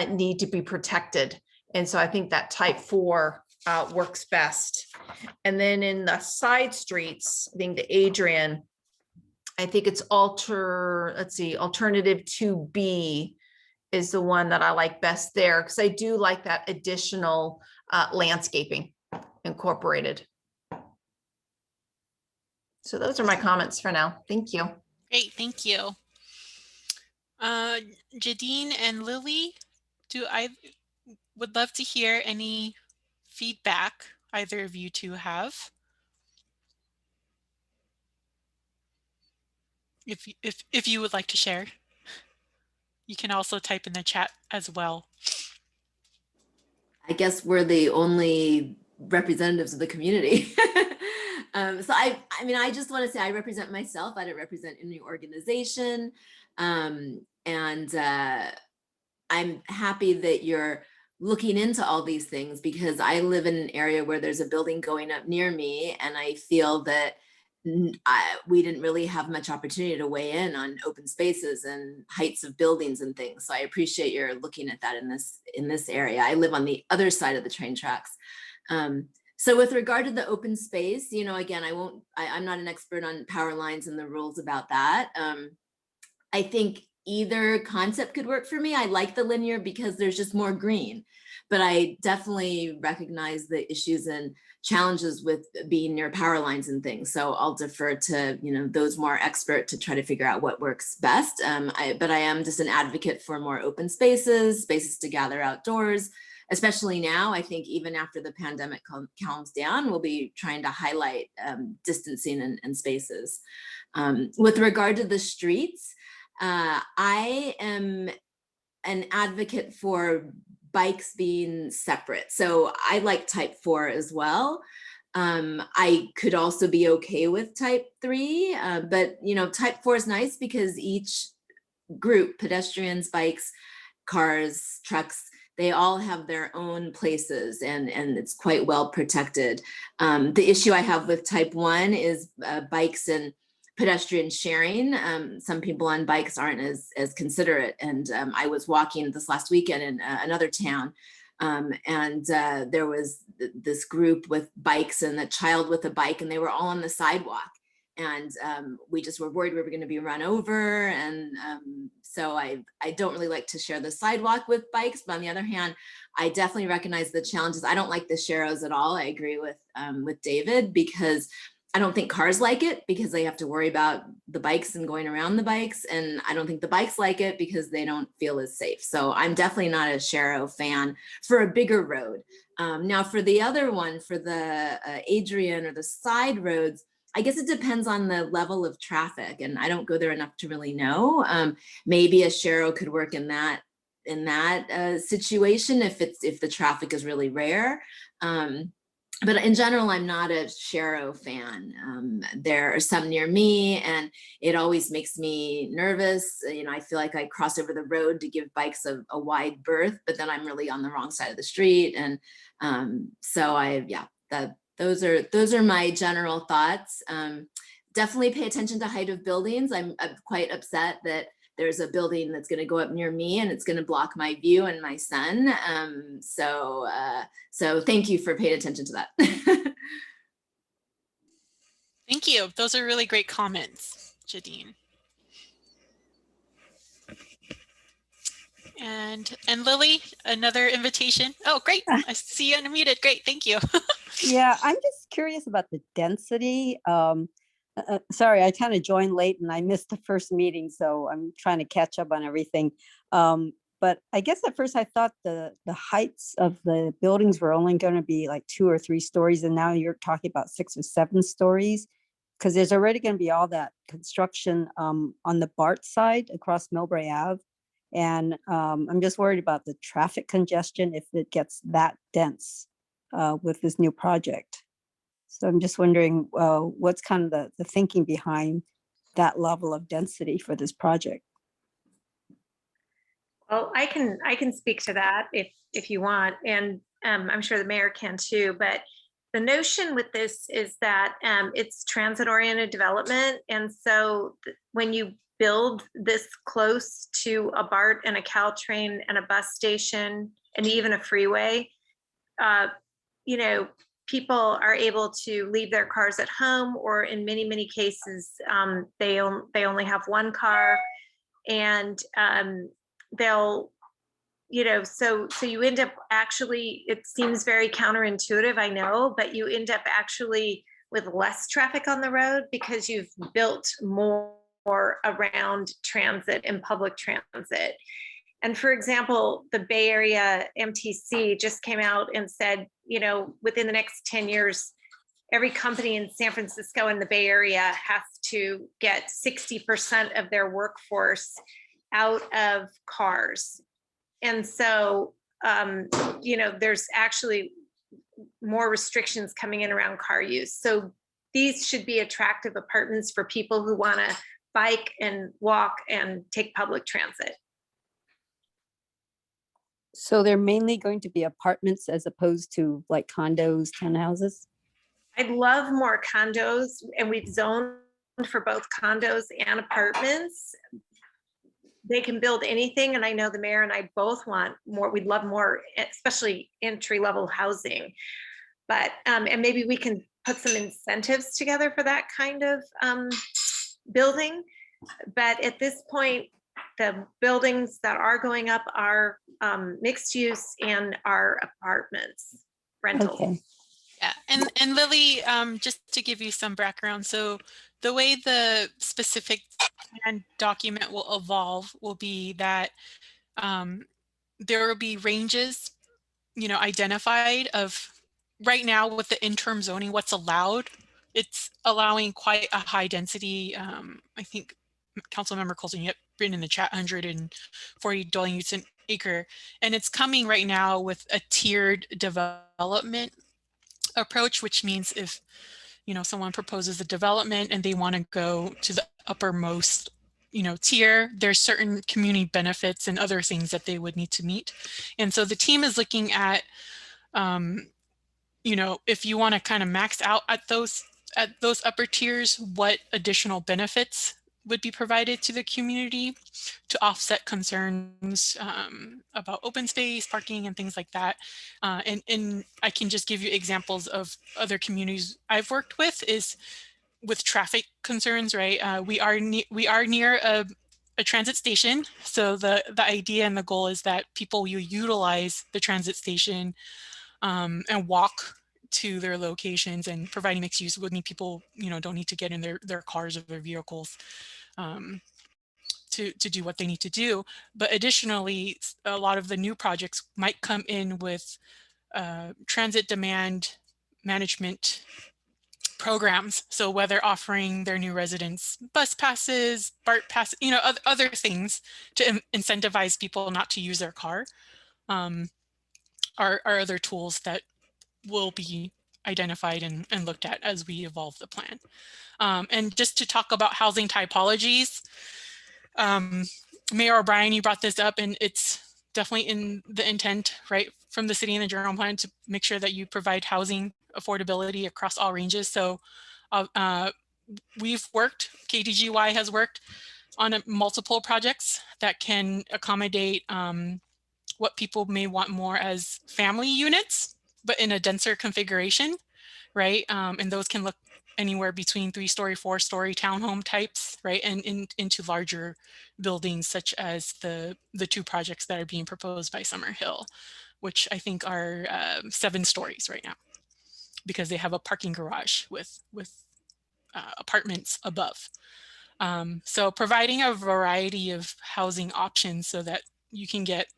need to be protected. And so I think that type 4 works best. And then in the side streets, I think the Adrian, I think it's alternative 2B is the one that I like best there, because I do like that additional landscaping incorporated. So those are my comments for now. Thank you. Great, thank you. Jadine and Lily, I would love to hear any feedback either of you two have. if you would like to share. You can also type in the chat as well. I guess we're the only representatives of the community. So I mean, I just want to say I represent myself. I don't represent any organization. And I'm happy that you're looking into all these things because I live in an area where there's a building going up near me, and I feel that we didn't really have much opportunity to weigh in on open spaces and heights of buildings and things. So I appreciate your looking at that in this area. I live on the other side of the train tracks. So with regard to the open space, you know, again, I'm not an expert on power lines and the rules about that. I think either concept could work for me. I like the linear because there's just more green, but I definitely recognize the issues and challenges with being near power lines and things. So I'll defer to, you know, those more expert to try to figure out what works best. But I am just an advocate for more open spaces to gather outdoors, especially now. I think even after the pandemic calms down, we'll be trying to highlight distancing and spaces. With regard to the streets, I am an advocate for bikes being separate. So I like type 4 as well. I could also be okay with type 3, but you know, type 4 is nice because each group, pedestrians, bikes, cars, trucks, they all have their own places and it's quite well protected. The issue I have with type 1 is bikes and pedestrian sharing. Some people on bikes aren't as considerate. And I was walking this last weekend in another town, and there was this group with bikes and a child with a bike, and they were all on the sidewalk. And we just were worried we were going to be run over. And so I don't really like to share the sidewalk with bikes. But on the other hand, I definitely recognize the challenges. I don't like the sharrows at all. I agree with David, because I don't think cars like it because they have to worry about the bikes and going around the bikes. And I don't think the bikes like it because they don't feel as safe. So I'm definitely not a sharrow fan for a bigger road. Now for the other one, for the Adrian or the side roads, I guess it depends on the level of traffic, and I don't go there enough to really know. Maybe a sharrow could work in that situation if the traffic is really rare. But in general, I'm not a sharrow fan. There are some near me, and it always makes me nervous. You know, I feel like I cross over the road to give bikes a wide berth, but then I'm really on the wrong side of the street. And those are my general thoughts. Definitely pay attention to height of buildings. I'm quite upset that there's a building that's going to go up near me and it's going to block my view and my son. So thank you for paying attention to that. Thank you. Those are really great comments, Jadine. And Lily, another invitation. Oh, great. I see you unmuted. Great. Thank you. Yeah, I'm just curious about the density. Sorry, I kind of joined late and I missed the first meeting, so I'm trying to catch up on everything. But I guess at first I thought the heights of the buildings were only going to be like 2 or 3 stories, and now you're talking about 6 or 7 stories, because there's already going to be all that construction on the BART side across Millbrae Ave. And I'm just worried about the traffic congestion if it gets that dense with this new project. So I'm just wondering what's kind of the thinking behind that level of density for this project. Well, I can speak to that if you want, and I'm sure the mayor can too. But the notion with this is that it's transit-oriented development, and so when you build this close to a BART and a Caltrain and a bus station and even a freeway, you know, people are able to leave their cars at home, or in many cases, they only have one car, and they'll, you know, so you end up actually, it seems very counterintuitive, I know, but you end up actually with less traffic on the road because you've built more around transit and public transit. And for example, the Bay Area MTC just came out and said, you know, within the next 10 years, every company in San Francisco and the Bay Area has to get 60% of their workforce out of cars. And so, there's actually more restrictions coming in around car use. So these should be attractive apartments for people who want to bike and walk and take public transit. So they're mainly going to be apartments as opposed to like condos, townhouses? I'd love more condos, and we've zoned for both condos and apartments. They can build anything, and I know the mayor and I both want more. We'd love more, especially entry-level housing. But and maybe we can put some incentives together for that kind of building. But at this point, the buildings that are going up are mixed use and are apartments, rentals. Okay. Yeah, and Lily, just to give you some background, so the way the specific plan document will evolve will be that there will be ranges, identified of right now with the interim zoning, what's allowed. It's allowing quite a high density. I think Councilmember Colson, you have written in the chat 140 dwelling units an acre, and it's coming right now with a tiered development approach, which means if someone proposes a development and they want to go to the uppermost tier, there's certain community benefits and other things that they would need to meet. And so the team is looking at if you want to kind of max out at those upper tiers, what additional benefits would be provided to the community to offset concerns about open space, parking, and things like that. And I can just give you examples of other communities I've worked with is with traffic concerns, right? We are near a transit station. So the idea and the goal is that people will utilize the transit station and walk to their locations, and providing mixed use would mean people, don't need to get in their cars or their vehicles to do what they need to do. But additionally, a lot of the new projects might come in with transit demand management programs. So whether offering their new residents bus passes, BART passes, other things to incentivize people not to use their car are other tools that will be identified and looked at as we evolve the plan. And just to talk about housing typologies, Mayor O'Brien, you brought this up, and it's definitely in the intent, right, from the city and the general plan to make sure that you provide housing affordability across all ranges. So we've worked, KDGY has worked on multiple projects that can accommodate what people may want more as family units, but in a denser configuration, right? And those can look anywhere between 3-story, 4-story townhome types, right? And into larger buildings, such as the 2 projects that are being proposed by Summer Hill, which I think are 7 stories right now, because they have a parking garage with apartments above. So providing a variety of housing options so that you can get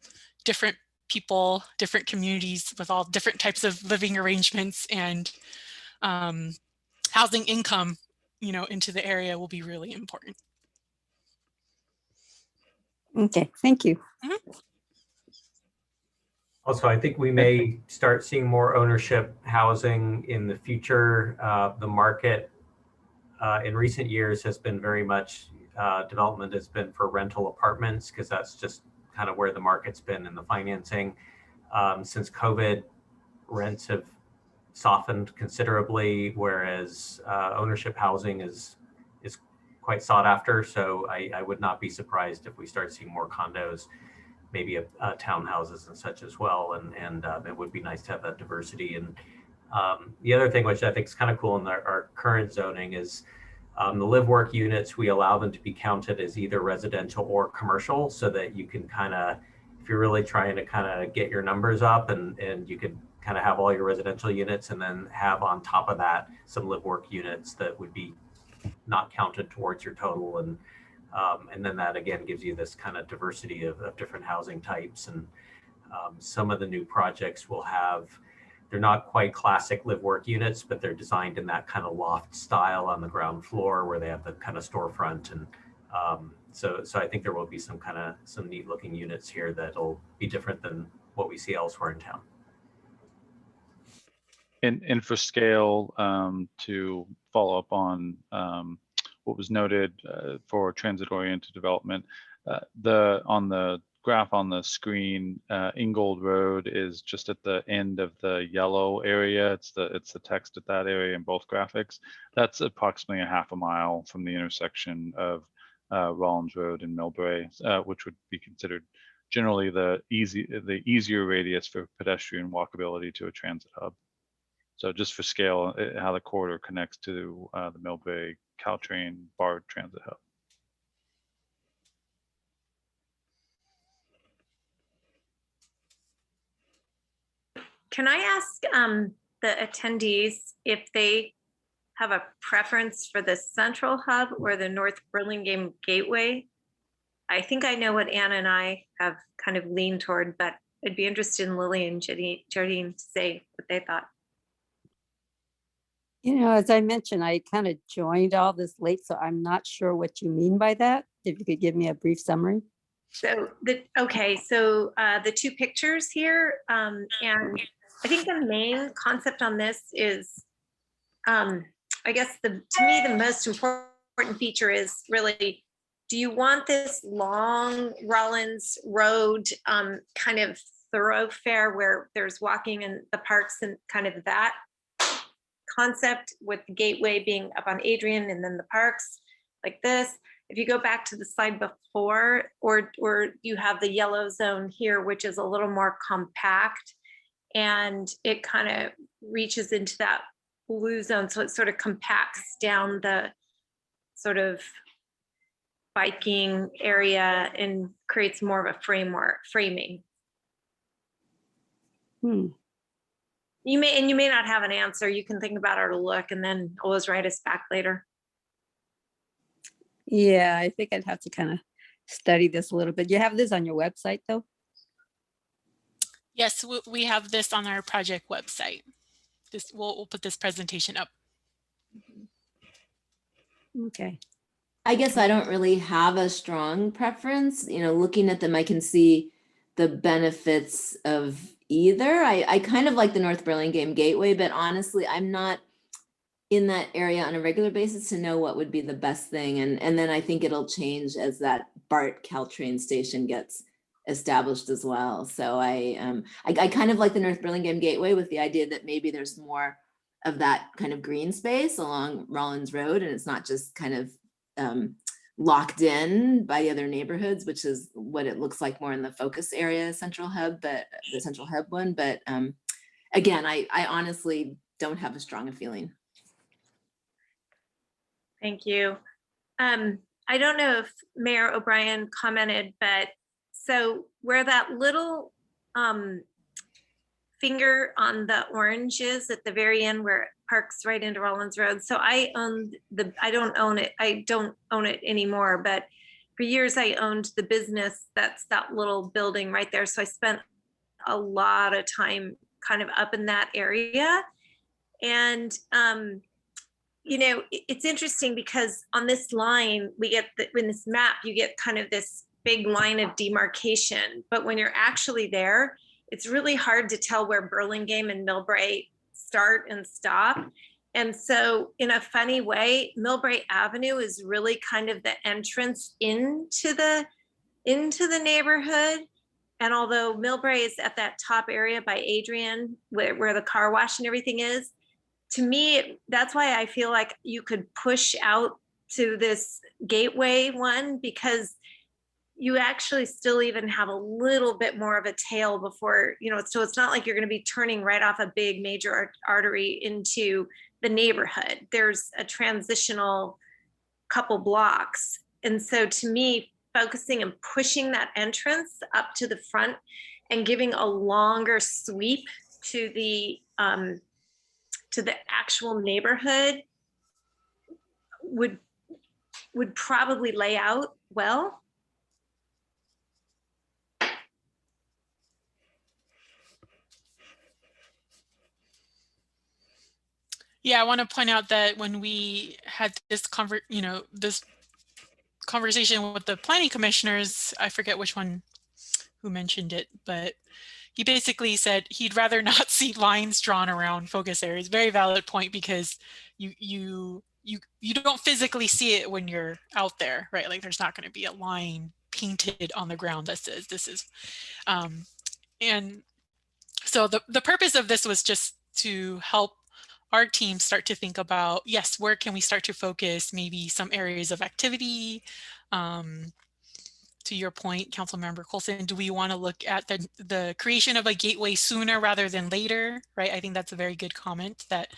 different people, different communities with all different types of living arrangements and housing income, into the area will be really important. Okay, thank you. Mm-hmm. Also, I think we may start seeing more ownership housing in the future. The market in recent years has been very much development has been for rental apartments, because that's just kind of where the market's been in the financing. Since COVID, rents have softened considerably, whereas ownership housing is quite sought after. So I would not be surprised if we start seeing more condos, maybe townhouses and such as well. And it would be nice to have that diversity. And the other thing, which I think is kind of cool in our current zoning, is the live work units, we allow them to be counted as either residential or commercial, so that you can kind of, if you're really trying to kind of get your numbers up, and you could kind of have all your residential units and then have on top of that some live work units that would be not counted towards your total. And then that again gives you this kind of diversity of different housing types. And some of the new projects will have they're not quite classic live work units, but they're designed in that kind of loft style on the ground floor where they have the kind of storefront. And so I think there will be some neat looking units here that'll be different than what we see elsewhere in town. And for scale, to follow up on what was noted for transit-oriented development, on the graph on the screen, Ingold Road is just at the end of the yellow area. It's the text at that area in both graphics. That's approximately a half a mile from the intersection of Rollins Road and Millbrae, which would be considered generally the easier radius for pedestrian walkability to a transit hub. So just for scale, how the corridor connects to the Millbrae Caltrain BART transit hub. Can I ask the attendees if they have a preference for the central hub or the North Burlingame Gateway? I think I know what Anna and I have kind of leaned toward, but I'd be interested in Lily and Jardine to say what they thought. You know, as I mentioned, I kind of joined all this late, so I'm not sure what you mean by that. If you could give me a brief summary. So the two pictures here, and I think the main concept on this is, I guess to me the most important feature is really, do you want this long Rollins Road kind of thoroughfare where there's walking in the parks and kind of that concept, with the gateway being up on Adrian and then the parks like this? If you go back to the slide before, or you have the yellow zone here, which is a little more compact, and it kind of reaches into that blue zone. So it sort of compacts down the sort of biking area and creates more of a framing. You may not have an answer. You can think about it or look and then always write us back later. Yeah, I think I'd have to kind of study this a little bit. You have this on your website though? Yes, we have this on our project website. We'll put this presentation up. Okay. I guess I don't really have a strong preference. You know, looking at them, I can see the benefits of either. I kind of like the North Burlingame Gateway, but honestly, I'm not in that area on a regular basis to know what would be the best thing. And then I think it'll change as that BART Caltrain station gets established as well. So I kind of like the North Burlingame Gateway with the idea that maybe there's more of that kind of green space along Rollins Road, and it's not just kind of locked in by the other neighborhoods, which is what it looks like more in the focus area central hub, but the central hub one. But again, I honestly don't have a strong feeling. Thank you. I don't know if Mayor O'Brien commented, but so where that little finger on the orange is at the very end where it parks right into Rollins Road. So I don't own it anymore, but for years I owned the business that's that little building right there. So I spent a lot of time kind of up in that area. And you know, it's interesting because on this line, we get in this map, you get kind of this big line of demarcation. But when you're actually there, it's really hard to tell where Burlingame and Millbrae start and stop. And so in a funny way, Millbrae Avenue is really kind of the entrance into the neighborhood. And although Millbrae is at that top area by Adrian, where the car wash and everything is, to me, that's why I feel like you could push out to this gateway one, because you actually still even have a little bit more of a tail before, you know, so it's not like you're going to be turning right off a big major artery into the neighborhood. There's a transitional couple blocks. And so to me, focusing and pushing that entrance up to the front and giving a longer sweep to the actual neighborhood would probably lay out well. Yeah, I want to point out that when we had this this conversation with the planning commissioners, I forget which one who mentioned it, but he basically said he'd rather not see lines drawn around focus areas. Very valid point, because you don't physically see it when you're out there, right? Like there's not going to be a line painted on the ground that says this is, and so the purpose of this was just to help our team start to think about, yes, where can we start to focus maybe some areas of activity? To your point, Councilmember Colson, do we want to look at the creation of a gateway sooner rather than later, right? I think that's a very good comment that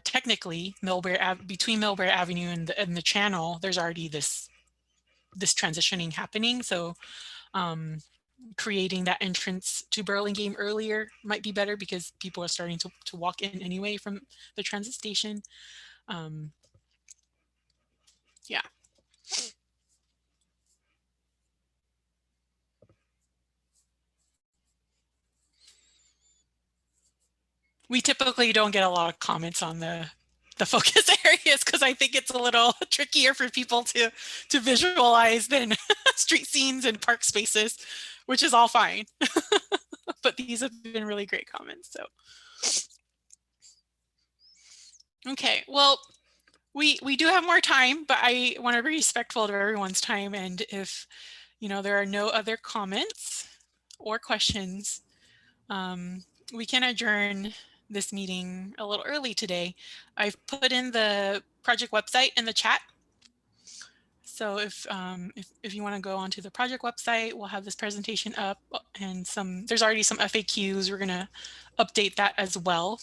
technically between Millbrae Avenue and the channel, there's already this transitioning happening. So creating that entrance to Burlingame earlier might be better, because people are starting to walk in anyway from the transit station. Yeah. We typically don't get a lot of comments on the focus areas, because I think it's a little trickier for people to visualize than street scenes and park spaces, which is all fine. But these have been really great comments. So, okay, well, we do have more time, but I want to be respectful of everyone's time. And if there are no other comments or questions, we can adjourn this meeting a little early today. I've put in the project website in the chat. So if you want to go onto the project website, we'll have this presentation up, and there's already some FAQs. We're going to update that as well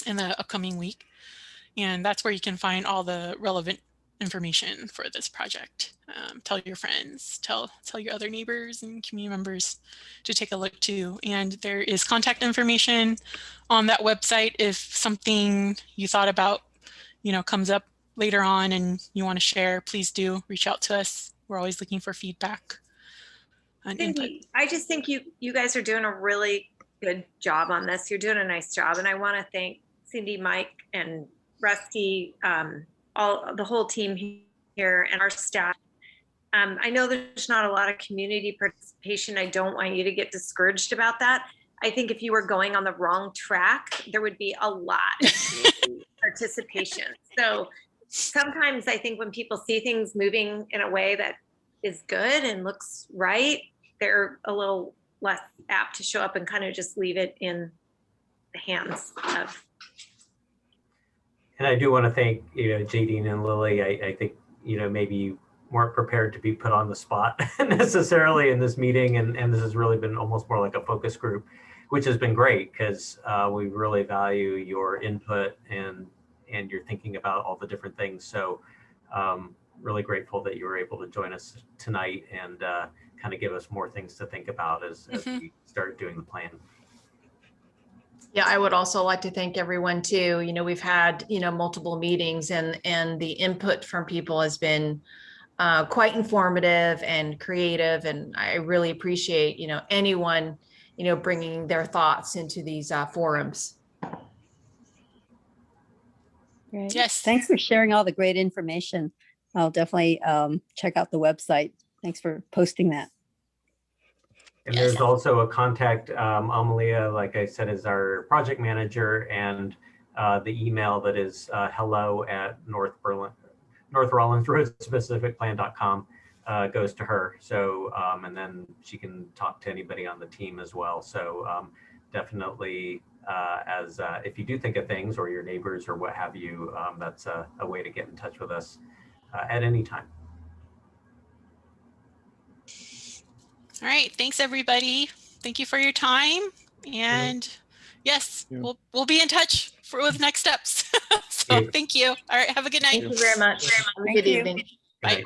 in the upcoming week. And that's where you can find all the relevant information for this project. Tell your friends, tell your other neighbors and community members to take a look too. And there is contact information on that website. If something you thought about, comes up later on and you want to share, please do reach out to us. We're always looking for feedback and input. Cindy, I just think you guys are doing a really good job on this. You're doing a nice job. And I want to thank Cindy, Mike, and Rusty, the whole team here, and our staff. I know there's not a lot of community participation. I don't want you to get discouraged about that. I think if you were going on the wrong track, there would be a lot of community participation. So sometimes I think when people see things moving in a way that is good and looks right, they're a little less apt to show up and kind of just leave it in the hands of. And I do want to thank, Jadine and Lily. I think, maybe you weren't prepared to be put on the spot necessarily in this meeting. And this has really been almost more like a focus group, which has been great, because we really value your input and you're thinking about all the different things. So really grateful that you were able to join us tonight and kind of give us more things to think about as we start doing the plan. Yeah, I would also like to thank everyone too. We've had, multiple meetings, and the input from people has been quite informative and creative. And I really appreciate, anyone, bringing their thoughts into these forums. Great. Yes. Thanks for sharing all the great information. I'll definitely check out the website. Thanks for posting that. And there's also a contact, Amalia, like I said, is our project manager, and the email that is hello@North Rollins Road Specific Plan.com goes to her. So, and then she can talk to anybody on the team as well. So definitely, if you do think of things, or your neighbors or what have you, that's a way to get in touch with us at any time. All right. Thanks, everybody. Thank you for your time. And yes, we'll be in touch with next steps. So thank you. All right. Have a good night. Thank you very much. Have a good evening. Bye.